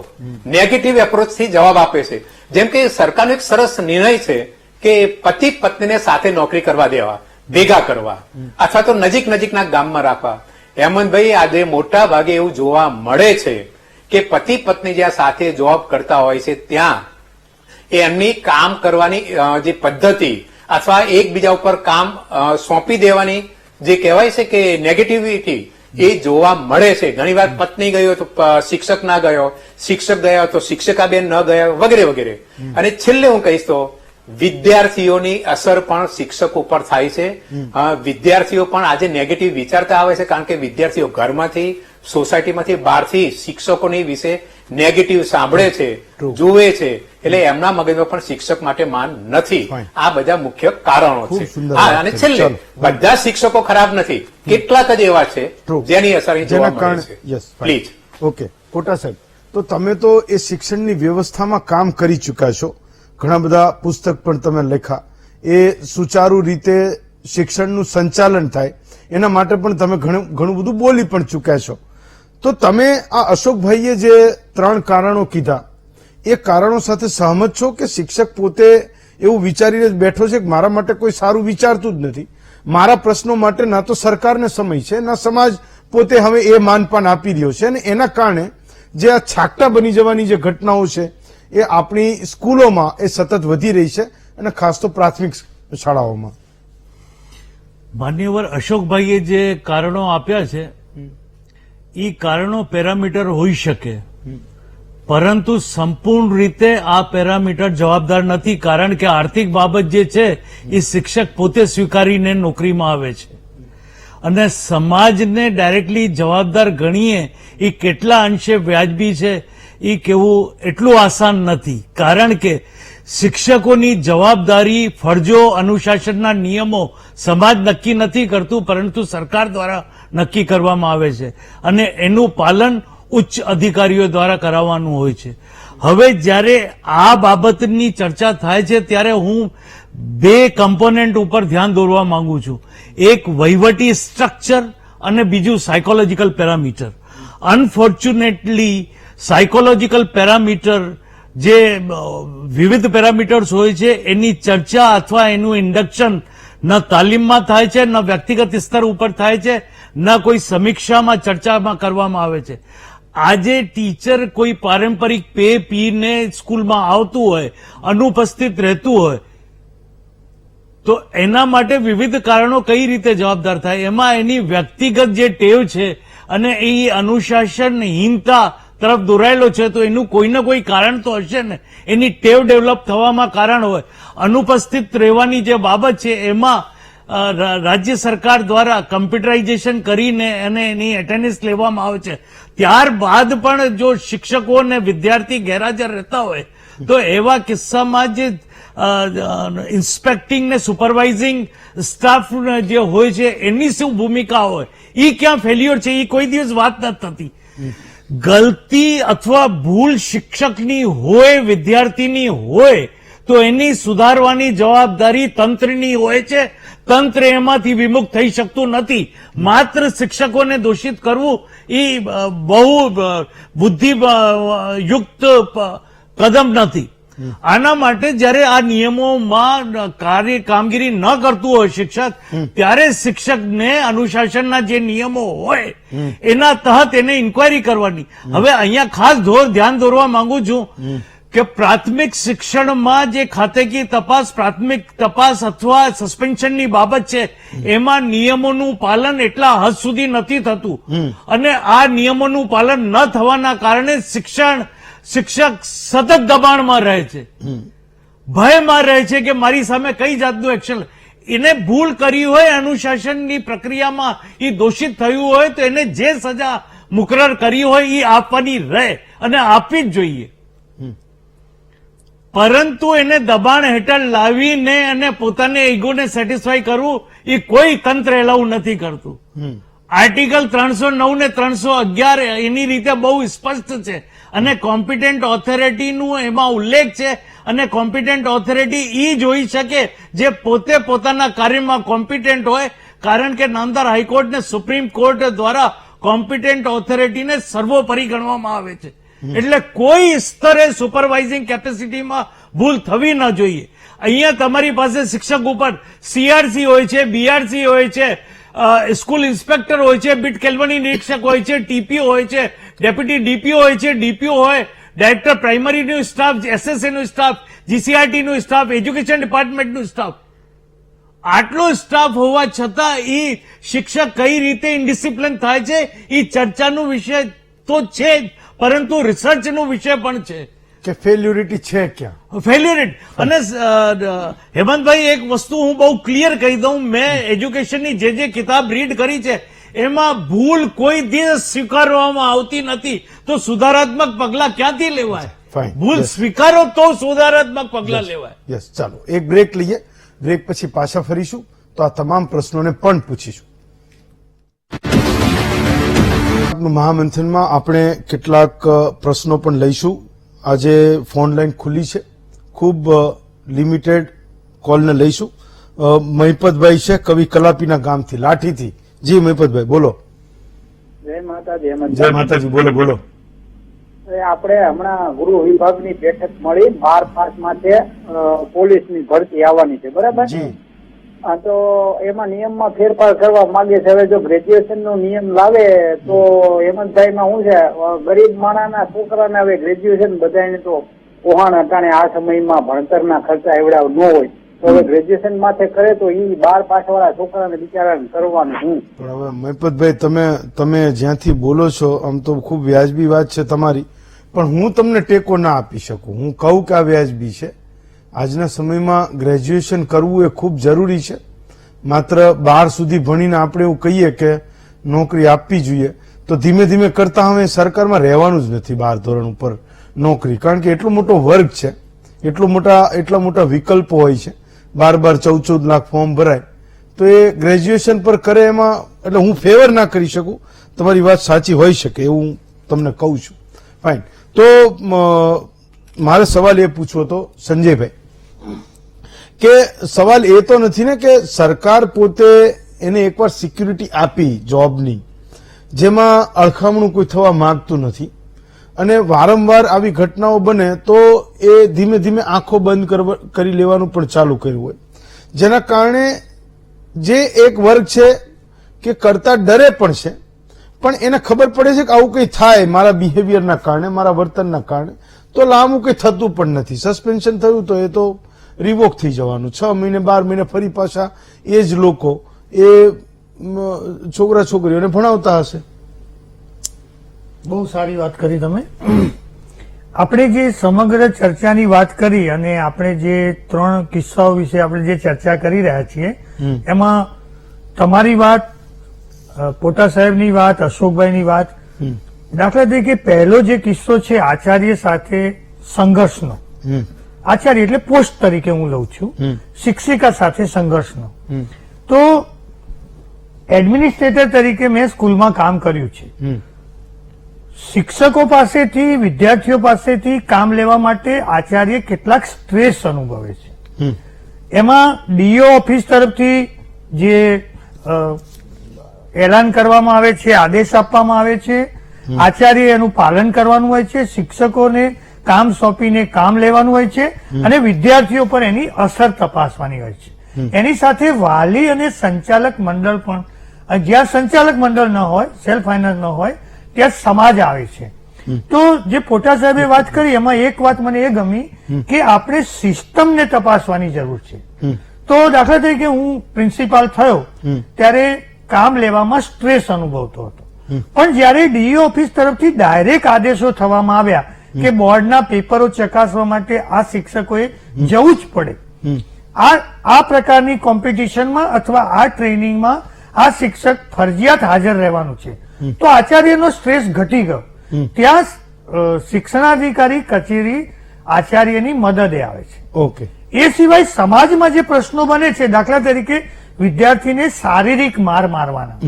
નેગેટિવ એપ્રોચથી જવાબ આપે છે. જેમ કે સરકારનો એક સરસ નિર્ણય છે કે પતિ પત્નીને સાથે નોકરી કરવા દેવા, ભેગા કરવા, અથવા તો નજીકના ગામમાં રાખવા. હેમંતભાઈ, આજે મોટા ભાગે એવું જોવા મળે છે કે પતિ પત્ની જ્યાં સાથે જોબ કરતા હોય છે ત્યાં એમની કામ કરવાની જે પદ્ધતિ અથવા એકબીજા ઉપર કામ સોંપી દેવાની જે કહેવાય છે કે નેગેટિવિટી, એ જોવા મળે છે. ઘણી વાર પત્ની ગયો તો શિક્ષક ના ગયો, શિક્ષક ગયો તો શિક્ષિકાબેન ન ગયા, વગેરે વગેરે. અને છેલ્લે હું કહીશ તો વિદ્યાર્થીઓની અસર પણ શિક્ષક ઉપર થાય છે. વિદ્યાર્થીઓ પણ આજે નેગેટિવ વિચારતા આવે છે, કારણ કે વિદ્યાર્થીઓ ઘરમાંથી, સોસાયટીમાંથી, બહારથી શિક્ષકોની વિશે નેગેટિવ સાંભળે છે, જુએ છે, એટલે એમના મગજમાં પણ શિક્ષક માટે માન નથી. આ બધા મુખ્ય કારણો છે. હા, અને છેલ્લે બધા શિક્ષકો ખરાબ નથી, કેટલાક જ એવા છે જેની અસર જોવા મળે છે. પ્લીઝ. ઓકે, કોટા સાહેબ, તો તમે તો એ શિક્ષણની વ્યવસ્થામાં કામ કરી ચુક્યા છો, ઘણા બધા પુસ્તક પણ તમે લખ્યા, એ સુચારુ રીતે શિક્ષણનું સંચાલન થાય એના માટે પણ તમે ઘણું બધું બોલી પણ ચૂક્યા છો. તો તમે આ અશોકભાઈએ જે 3 કારણો કીધા, એ કારણો સાથે સહમત છો કે શિક્ષક પોતે એવું વિચારીને જ બેઠો છે કે મારા માટે કોઈ સારું વિચારતું જ નથી, મારા પ્રશ્નો માટે ના તો સરકારને સમય છે, ના સમાજ પોતે હવે એ માનપાન આપી રહ્યો છે, અને એના કારણે જે આ છાકટા બની જવાની જે ઘટનાઓ છે એ આપણી સ્કૂલોમાં એ સતત વધી રહી છે, અને ખાસ તો પ્રાથમિક શાળાઓમાં. માન્યવર અશોકભાઈએ જે કારણો આપ્યા છે એ કારણો પેરામીટર હોઈ શકે, પરંતુ સંપૂર્ણ રીતે આ પેરામીટર જવાબદાર નથી, કારણ કે આર્થિક બાબત જે છે એ શિક્ષક પોતે સ્વીકારીને નોકરીમાં આવે છે. અને સમાજને ડાયરેક્ટલી જવાબદાર ગણીએ એ કેટલા અંશે વ્યાજબી છે એ કહેવું એટલું આસાન નથી, કારણ કે શિક્ષકોની જવાબદારી, ફરજો, અનુશાસનના નિયમો સમાજ નક્કી નથી કરતું, પરંતુ સરકાર દ્વારા નક્કી કરવામાં આવે છે અને એનું પાલન ઉચ્ચ અધિકારીઓ દ્વારા કરાવવાનું હોય છે. હવે જ્યારે આ બાબતની ચર્ચા થાય છે ત્યારે હું 2 કમ્પોનેન્ટ ઉપર ધ્યાન દોરવા માંગુ છું. એક વહીવટી સ્ટ્રક્ચર અને બીજું psychological parameter. Unfortunately psychological parameter, જે વિવિધ પેરામીટર્સ હોય છે, એની ચર્ચા અથવા એનું ઇન્ડક્શન ન તાલીમમાં થાય છે, ન વ્યક્તિગત સ્તર ઉપર થાય છે, ન કોઈ સમીક્ષામાં ચર્ચામાં કરવામાં આવે છે. આજે ટીચર કોઈ પારંપરિક પે પીને સ્કૂલમાં આવતું હોય, અનુપસ્થિત રહેતું હોય, તો એના માટે વિવિધ કારણો કઈ રીતે જવાબદાર થાય, એમાં એની વ્યક્તિગત જે ટેવ છે અને એ અનુશાસનહીનતા તરફ દોરાયેલો છે, તો એનું કોઈ ને કોઈ કારણ તો હશે ને. એની ટેવ ડેવલપ થવામાં કારણ હોય. અનુપસ્થિત રહેવાની જે બાબત છે એમાં રાજ્ય સરકાર દ્વારા કમ્પ્યુટરાઇઝેશન કરીને અને એની એટેન્ડન્સ લેવામાં આવે છે. ત્યારબાદ પણ જો શિક્ષકો અને વિદ્યાર્થી ગેરહાજર રહેતા હોય તો એવા કિસ્સામાં જે ઇન્સ્પેક્ટિંગ ને સુપરવાઇઝિંગ સ્ટાફ જે હોય છે એની શું ભૂમિકા હોય, એ ક્યાં ફેલ્યોર છે, એ કોઈ દિવસ વાત નથી થતી. ગલતી અથવા ભૂલ શિક્ષકની હોય, વિદ્યાર્થીની હોય તો એની સુધારવાની જવાબદારી તંત્રની હોય છે. તંત્ર એમાંથી વિમુખ થઈ શકતું નથી. માત્ર શિક્ષકોને દોષિત કરવું એ બહુ બુદ્ધિયુક્ત કદમ નથી. આના માટે જયારે આ નિયમોમાં કામગીરી ન કરતું હોય શિક્ષક, ત્યારે શિક્ષકને અનુશાસનના જે નિયમો હોય એના તહત એને ઇન્કવાયરી કરવાની. હવે અહીંયા ખાસ ધ્યાન દોરવા માંગુ છું કે પ્રાથમિક શિક્ષણમાં જે ખાતેકી તપાસ, પ્રાથમિક તપાસ અથવા સસ્પેન્શનની બાબત છે એમાં નિયમોનું પાલન એટલા હદ સુધી નથી થતું, અને આ નિયમોનું પાલન ન થવાના કારણે શિક્ષક સતત દબાણમાં રહે છે, ભયમાં રહે છે કે મારી સામે કઈ જાતનું એક્શન. એને ભૂલ કરી હોય અનુશાસનની પ્રક્રિયામાં, એ દોષિત થયું હોય તો એને જે સજા મુકરર કરી હોય એ આપવાની રહે અને આપવી જ જોઈએ. પરંતુ એને દબાણ હેઠળ લાવીને અને પોતાને ઈગોને સેટિસ્ફાય કરવું એ કોઈ તંત્ર એલાઉ નથી કરતું. આર્ટિકલ 309 ને 311 એની રીતે બહુ સ્પષ્ટ છે અને કોમ્પિટન્ટ ઓથોરિટીનું એમાં ઉલ્લેખ છે, અને કોમ્પિટન્ટ ઓથોરિટી એ જોઈ શકે જે પોતે પોતાના કાર્યમાં કોમ્પિટન્ટ હોય, કારણ કે નામદાર હાઈકોર્ટ ને સુપ્રીમ કોર્ટ દ્વારા કોમ્પિટન્ટ ઓથોરિટીને સર્વોપરી ગણવામાં આવે છે. એટલે કોઈ સ્તરે સુપરવાઇઝિંગ કેપેસિટીમાં ભૂલ થવી ન જોઈએ. અહીંયા તમારી પાસે શિક્ષક ઉપર સીઆરસી હોય છે, બીઆરસી હોય છે, સ્કૂલ ઇન્સ્પેક્ટર હોય છે, બીટ કેલ્વની નિરીક્ષક હોય છે, ટીપીઓ હોય છે, ડેપ્યુટી ડીપીઓ હોય છે, ડીપીઓ હોય, ડાયરેક્ટર પ્રાઇમરીનું સ્ટાફ, એસએસસીનું સ્ટાફ, જીસીઆરટીનું સ્ટાફ, એજ્યુકેશન ડિપાર્ટમેન્ટનું સ્ટાફ. આટલો સ્ટાફ હોવા છતાં એ શિક્ષક કઈ રીતે ઇન્ડિસિપ્લિન થાય છે એ ચર્ચાનો વિષય તો છે જ, પરંતુ રિસર્ચનો વિષય પણ છે કે ફેલ્યુરિટી છે ક્યાં, ફેલ્યુરિટી. અને હેમંતભાઈ, એક વસ્તુ હું બહુ ક્લિયર કહી દઉં, મેં એજ્યુકેશનની જે કિતાબ રીડ કરી છે એમાં ભૂલ કોઈ દિવસ સ્વીકારવામાં આવતી નથી, તો સુધારાત્મક પગલા ક્યાંથી લેવાય? Fine. ભૂલ Yes. સ્વીકારો તો સુધારાત્મક પગલા લેવાય. યસ. ચાલો એક બ્રેક લઈએ, બ્રેક પછી પાછા ફરીશું તો આ તમામ પ્રશ્નોને પણ પૂછીશું. મહામંથનમાં આપણે કેટલાક પ્રશ્નો પણ લઈશું. આજે ફોન લાઈન ખુલ્લી છે, ખૂબ લિમિટેડ કોલને લઈશું. મહિપતભાઈ છે કવિ કલાપીના ગામથી, લાઠીથી. જી મહિપતભાઈ બોલો. જય માતાજી. જય માતાજી. બોલો બોલો. આપણે હમણાં ગૃહ વિભાગની બેઠક મળી, 12 પાસ માટે પોલીસની ભરતી આવવાની છે, બરાબર? જી. તો એમાં નિયમમાં ફેરફાર કરવા માંગે છે. હવે જો ગ્રેજ્યુએશન નો નિયમ લાવે તો હેમંતભાઈમાં શું છે, ગરીબ માણસના છોકરાને હવે ગ્રેજ્યુએશન બધાને તો પોહાણ અટાણે આ સમયમાં ભણતરના ખર્ચા એવડા ન હોય, તો હવે ગ્રેજ્યુએશન માથે કરે તો એ 12 પાસ વાળા છોકરાને બિચારાને કરવાનું શું? પણ હવે મહિપતભાઈ તમે જ્યાંથી બોલો છો આમ તો ખૂબ વ્યાજબી વાત છે તમારી, પણ હું તમને ટેકો ના આપી શકું. હું કહું કે આ વ્યાજબી છે. આજના સમયમાં ગ્રેજ્યુએશન કરવું એ ખૂબ જરૂરી છે. માત્ર 12 સુધી ભણીને આપણે એવું કહીએ કે નોકરી આપવી જોઈએ તો ધીમે ધીમે કરતા હવે સરકારમાં રહેવાનું જ નથી 12 ધોરણ ઉપર નોકરી, કારણ કે એટલો મોટો વર્ગ છે, એટલા મોટા વિકલ્પો હોય છે. 12-14 લાખ ફોર્મ ભરાય તો એ ગ્રેજ્યુએશન પર કરે એમાં, એટલે હું ફેવર ના કરી શકું. તમારી વાત સાચી હોઈ શકે એવું હું તમને કહું છું. ફાઇન. તો મારે સવાલ એ પૂછવો હતો સંજયભાઈ કે સવાલ એ તો નથી ને કે સરકાર પોતે એને એકવાર સિક્યુરિટી આપી જોબની, જેમાં અળખામણું કોઈ થવા માંગતું નથી, અને વારંવાર આવી ઘટનાઓ બને તો એ ધીમે ધીમે આંખો બંધ કરી લેવાનું પણ ચાલુ કર્યું હોય, જેના કારણે જે એક વર્ગ છે કે કરતા ડરે પણ છે, પણ એને ખબર પડે છે કે આવું કંઈ થાય મારા બિહેવિયરના કારણે, મારા વર્તનના કારણે, તો લાંબુ કંઈ થતું પણ નથી. સસ્પેન્શન થયું તો એ તો રિવોક થઈ જવાનું. 6 મહિને 12 મહિને ફરી પાછા એ જ લોકો એ છોકરા છોકરીઓને ભણાવતા હશે. બહુ સારી વાત કરી તમે. આપણે જે સમગ્ર ચર્ચાની વાત કરી અને આપણે જે 3 કિસ્સાઓ વિશે આપણે જે ચર્ચા કરી રહ્યા છીએ એમાં તમારી વાત, પોટા સાહેબની વાત, અશોકભાઈની વાત, દાખલા તરીકે પહેલો જે કિસ્સો છે આચાર્ય સાથે સંઘર્ષનો, આચાર્ય એટલે પોસ્ટ તરીકે હું લઉં છું, શિક્ષિકા સાથે સંઘર્ષનો. તો એડમિનિસ્ટ્રેટર તરીકે મેં સ્કૂલમાં કામ કર્યું છે. શિક્ષકો પાસેથી, વિદ્યાર્થીઓ પાસેથી કામ લેવા માટે આચાર્ય કેટલાક સ્ટ્રેસ અનુભવે છે. એમાં ડીઓ ઓફિસ તરફથી જે એલાન કરવામાં આવે છે, આદેશ આપવામાં આવે છે, આચાર્ય એનું પાલન કરવાનું હોય છે, શિક્ષકોને કામ સોંપીને કામ લેવાનું હોય છે અને વિદ્યાર્થીઓ પર એની અસર તપાસવાની હોય છે. એની સાથે વાલી અને સંચાલક મંડળ પણ, જ્યાં સંચાલક મંડળ ન હોય, સેલ્ફ ફાઇનાન્સ ન હોય, ત્યાં સમાજ આવે છે. તો જે પોટા સાહેબે વાત કરી એમાં એક વાત મને એ ગમી કે આપણે સિસ્ટમને તપાસવાની જરૂર છે. તો દાખલા તરીકે હું પ્રિન્સિપાલ થયો ત્યારે કામ લેવામાં સ્ટ્રેસ અનુભવતો હતો, પણ જયારે ડીઓ ઓફિસ તરફથી ડાયરેક્ટ આદેશો થવામાં આવ્યા કે બોર્ડના પેપરો ચકાસવા માટે આ શિક્ષકોએ જવું જ પડે, આ પ્રકારની કોમ્પિટિશનમાં અથવા આ ટ્રેનિંગમાં આ શિક્ષક ફરજિયાત હાજર રહેવાનું છે, તો આચાર્યનો સ્ટ્રેસ ઘટી ગયો. ત્યાં શિક્ષણાધિકારી કચેરી આચાર્યની મદદે આવે છે. ઓકે. એ સિવાય સમાજમાં જે પ્રશ્નો બને છે, દાખલા તરીકે વિદ્યાર્થીને શારીરિક માર મારવાના,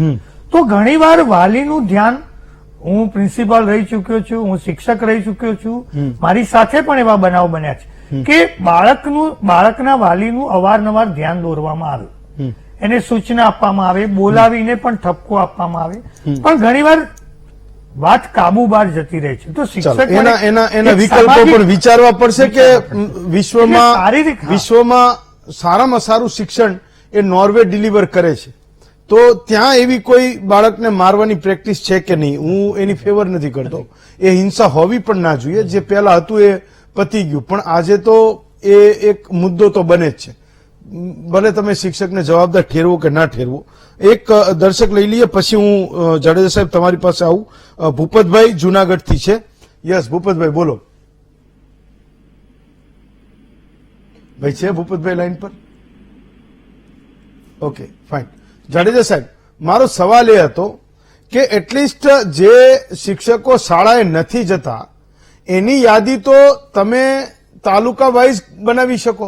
તો ઘણીવાર વાલીનું ધ્યાન, હું પ્રિન્સિપાલ રહી ચુક્યો છું, હું શિક્ષક રહી ચુક્યો છું, મારી સાથે પણ એવા બનાવ બન્યા છે કે બાળકના વાલીનું અવારનવાર ધ્યાન દોરવામાં આવે, એને સૂચના આપવામાં આવે, બોલાવીને પણ ઠપકો આપવામાં આવે, પણ ઘણીવાર વાત કાબુ બહાર જતી રહે છે. તો શિક્ષક એના વિકલ્પો પણ વિચારવા પડશે કે વિશ્વમાં સારામાં સારું શિક્ષણ એ નોર્વે ડિલિવર કરે છે, તો ત્યાં એવી કોઈ બાળકને મારવાની પ્રેક્ટિસ છે કે નહીં. હું એની ફેવર નથી કરતો, એ હિંસા હોવી પણ ના જોઈએ. જે પહેલા હતું એ પતી ગયું, પણ આજે તો એ એક મુદ્દો તો બને જ છે. ભલે તમે શિક્ષકને જવાબદાર ઠેરવો કે ના ઠેરવો. એક દર્શક લઈ લઈએ, પછી હું જાડેજા સાહેબ તમારી પાસે આવું. ભૂપતભાઈ જુનાગઢથી છે. યસ ભૂપતભાઈ બોલો. ભાઈ છે ભૂપતભાઈ લાઈન પર? Okay fine. જાડેજા સાહેબ, મારો સવાલ એ હતો કે એટલીસ્ટ જે શિક્ષકો શાળાએ નથી જતા એની યાદી તો તમે તાલુકા વાઇઝ બનાવી શકો.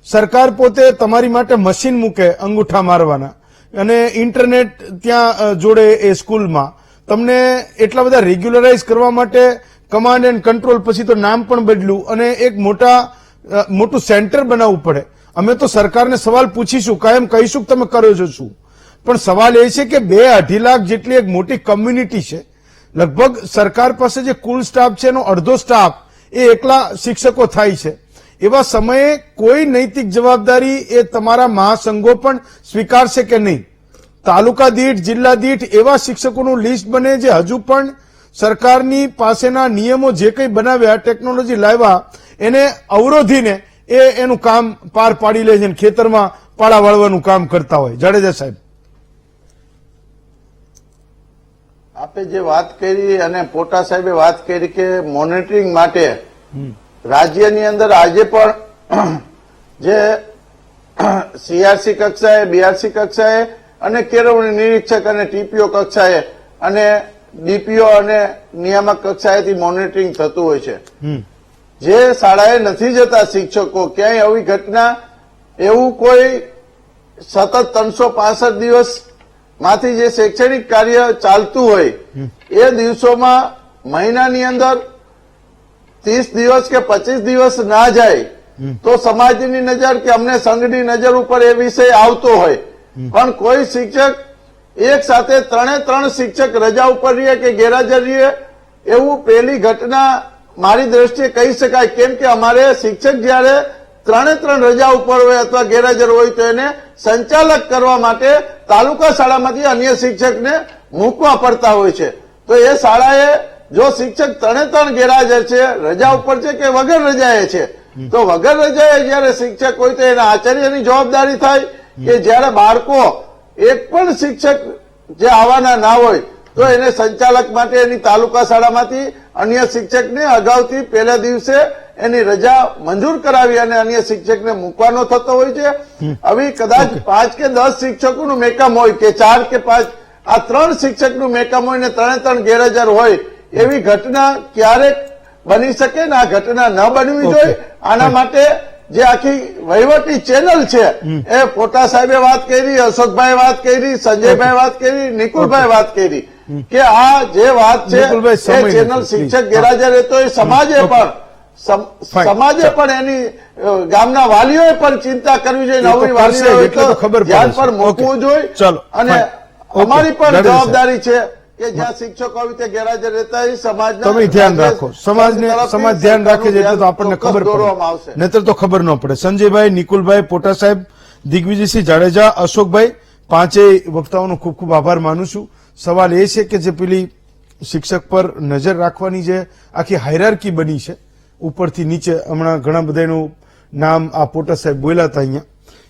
સરકાર પોતે તમારી માટે મશીન મૂકે અંગૂઠા મારવાના, અને ઇન્ટરનેટ ત્યાં જોડે એ સ્કૂલમાં. તમને એટલા બધા રેગ્યુલરાઇઝ કરવા માટે કમાન્ડ એન્ડ કંટ્રોલ, પછી તો નામ પણ બદલ્યું, અને એક મોટું સેન્ટર બનાવવું પડે. અમે તો સરકારને સવાલ પૂછીશું, કાયમ કહીશું તમે કરો છો શું, પણ સવાલ એ છે કે 2-2.5 લાખ જેટલી એક મોટી કમ્યુનિટી છે. લગભગ સરકાર પાસે જે કુલ સ્ટાફ છે એનો અડધો સ્ટાફ એ એકલા શિક્ષકો થાય છે. એવા સમયે કોઈ નૈતિક જવાબદારી એ તમારા મહાસંઘો પણ સ્વીકારશે કે નહીં? તાલુકા દીઠ, જિલ્લા દીઠ એવા શિક્ષકોનું લિસ્ટ બને જે હજુ પણ સરકારની પાસેના નિયમો જે કંઈ બનાવ્યા, ટેકનોલોજી લાવ્યા, એને અવરોધીને એનું કામ પાર પાડી લે છે, ખેતરમાં પાળા વાળવાનું કામ કરતા હોય. જાડેજા સાહેબ, આપે જે વાત કરી અને પોટા સાહેબે વાત કરી કે મોનિટરિંગ માટે રાજ્યની અંદર આજે પણ જે સીઆરસી કક્ષાએ, બીઆરસી કક્ષાએ અને કેળવણી નિરીક્ષક અને ટીપીઓ કક્ષાએ અને ડીપીઓ અને નિયામક કક્ષાએથી મોનિટરિંગ થતું હોય છે. જે શાળાએ નથી જતા શિક્ષકો, ક્યાંય આવી ઘટના, એવું કોઈ સતત 365 દિવસ માંથી જે શૈક્ષણિક કાર્ય ચાલતું હોય એ દિવસોમાં મહિનાની અંદર 30 દિવસ કે 25 દિવસ ના જાય તો સમાજની નજર કે અમને સંઘની નજર ઉપર એ વિષય આવતો હોય, પણ કોઈ શિક્ષક એક સાથે 3 શિક્ષક રજા ઉપર રહીએ કે ગેરહાજર રહીએ, એવું પહેલી ઘટના મારી દ્રષ્ટિએ કહી શકાય. કેમ કે અમારે શિક્ષક જયારે 3 રજા ઉપર હોય અથવા ગેરહાજર હોય તો એને સંચાલક કરવા માટે તાલુકા શાળામાંથી અન્ય શિક્ષકને મૂકવા પડતા હોય છે. તો એ શાળાએ જો શિક્ષક 3 ગેરહાજર છે, રજા ઉપર છે કે વગર રજાએ છે, તો વગર રજાએ જયારે શિક્ષક હોય તો એના આચાર્યની જવાબદારી થાય કે જયારે બાળકો એક પણ શિક્ષક જે આવવાના ના હોય તો એને સંચાલક માટે એની તાલુકા શાળામાંથી અન્ય શિક્ષકને અગાઉથી પહેલા દિવસે એની રજા મંજૂર કરાવી અને અન્ય શિક્ષકને મૂકવાનો થતો હોય છે. હવે કદાચ 5 કે 10 શિક્ષકોનું મેકમ હોય કે 4 કે 5 આ 3 શિક્ષકનું મેકમ હોય ને 3 ગેરહાજર હોય એવી ઘટના ક્યારેક બની શકે ને આ ઘટના ન બનવી જોઈએ. આના માટે જે આખી વહીવટી ચેનલ છે એ પોટા સાહેબે વાત કરી, અશોકભાઈ વાત કરી, સંજયભાઈ વાત કરી, નિકુલભાઈ વાત કરી કે આ જે વાત છે એ ચેનલ શિક્ષક ગેરહાજર રહેતો એ સમાજે પણ એની ગામના વાલીઓએ પણ ચિંતા કરવી જોઈએ. નવી વાલીઓ ધ્યાન પર મૂકવું જોઈએ અને અમારી પણ જવાબદારી છે કે જ્યાં શિક્ષકો આવી રીતે ગેરહાજર રહેતા હોય સમાજના તમે ધ્યાન રાખો, સમાજ ધ્યાન રાખે છે એટલે તો આપણને ખબર પડે, નહીતર તો ખબર ન પડે. સંજયભાઈ, નિકુલભાઈ, પોટા સાહેબ, દિગ્વિજયસિંહ જાડેજા, અશોકભાઈ, પાંચેય વક્તાઓનો ખૂબ ખૂબ આભાર માનું છું. સવાલ એ છે કે જે પેલી શિક્ષક પર નજર રાખવાની જે આખી હાયરાર્કી બની છે ઉપરથી નીચે, હમણાં ઘણા બધાનું નામ આ પોટા સાહેબ બોલ્યા હતા અહીંયા,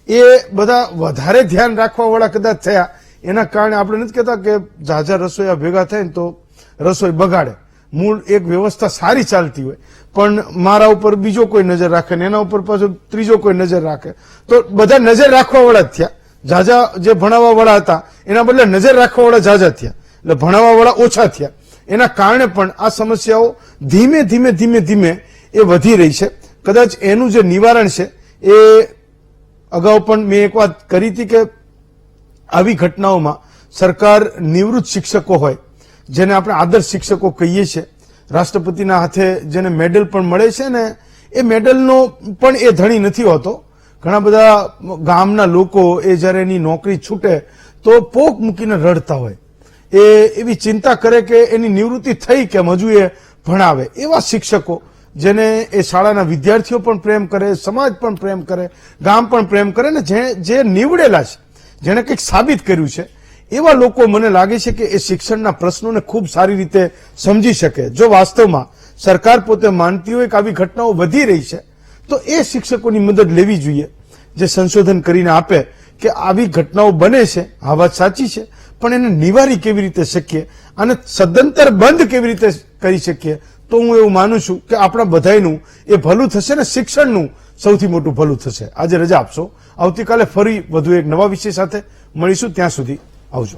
એ બધા વધારે ધ્યાન રાખવા વાળા કદાચ થયા એના કારણે આપણે નથી કહેતા કે ઝાઝા રસોઈયા ભેગા થાય ને તો રસોઈ બગાડે. મૂળ એક વ્યવસ્થા સારી ચાલતી હોય પણ મારા ઉપર બીજો કોઈ નજર રાખે ને એના ઉપર પાછો ત્રીજો કોઈ નજર રાખે તો બધા નજર રાખવા વાળા જ થયા. ઝાઝા જે ભણાવવા વાળા હતા એના બદલે નજર રાખવા વાળા ઝાઝા થયા, એટલે ભણાવવા વાળા ઓછા થયા. એના કારણે પણ આ સમસ્યાઓ ધીમે ધીમે એ વધી રહી છે. કદાચ એનું જે નિવારણ છે એ અગાઉ પણ મેં એક વાત કરી હતી કે આવી ઘટનાઓમાં સરકાર નિવૃત્ત શિક્ષકો હોય જેને આપણે આદર્શ શિક્ષકો કહીએ છીએ, રાષ્ટ્રપતિના હાથે જેને મેડલ પણ મળે છે ને એ મેડલનો પણ એ ધણી નથી હોતો. ઘણા બધા ગામના લોકો એ જયારે એની નોકરી છૂટે તો પોક મૂકીને રડતા હોય, એ એવી ચિંતા કરે કે એની નિવૃત્તિ થઈ કેમ હજુ એ ભણાવે. એવા શિક્ષકો જેને એ શાળાના વિદ્યાર્થીઓ પણ પ્રેમ કરે, સમાજ પણ પ્રેમ કરે, ગામ પણ પ્રેમ કરે ને જે નીવડેલા છે, જેને કંઈક સાબિત કર્યું છે, એવા લોકો મને લાગે છે કે એ શિક્ષણના પ્રશ્નોને ખૂબ સારી રીતે સમજી શકે. જો વાસ્તવમાં સરકાર પોતે માનતી હોય કે આવી ઘટનાઓ વધી રહી છે તો એ શિક્ષકોની મદદ લેવી જોઈએ જે સંશોધન કરીને આપે કે આવી ઘટનાઓ બને છે, આ વાત સાચી છે, પણ એને નિવારી કેવી રીતે શકીએ અને સદંતર બંધ કેવી રીતે કરી શકીએ. તો હું એવું માનું છું કે આપણા બધાયનું એ ભલું થશે ને શિક્ષણનું સૌથી મોટું ભલું થશે. આજે રજા આપશો, આવતીકાલે ફરી વધુ એક નવા વિષય સાથે મળીશું. ત્યાં સુધી આવજો.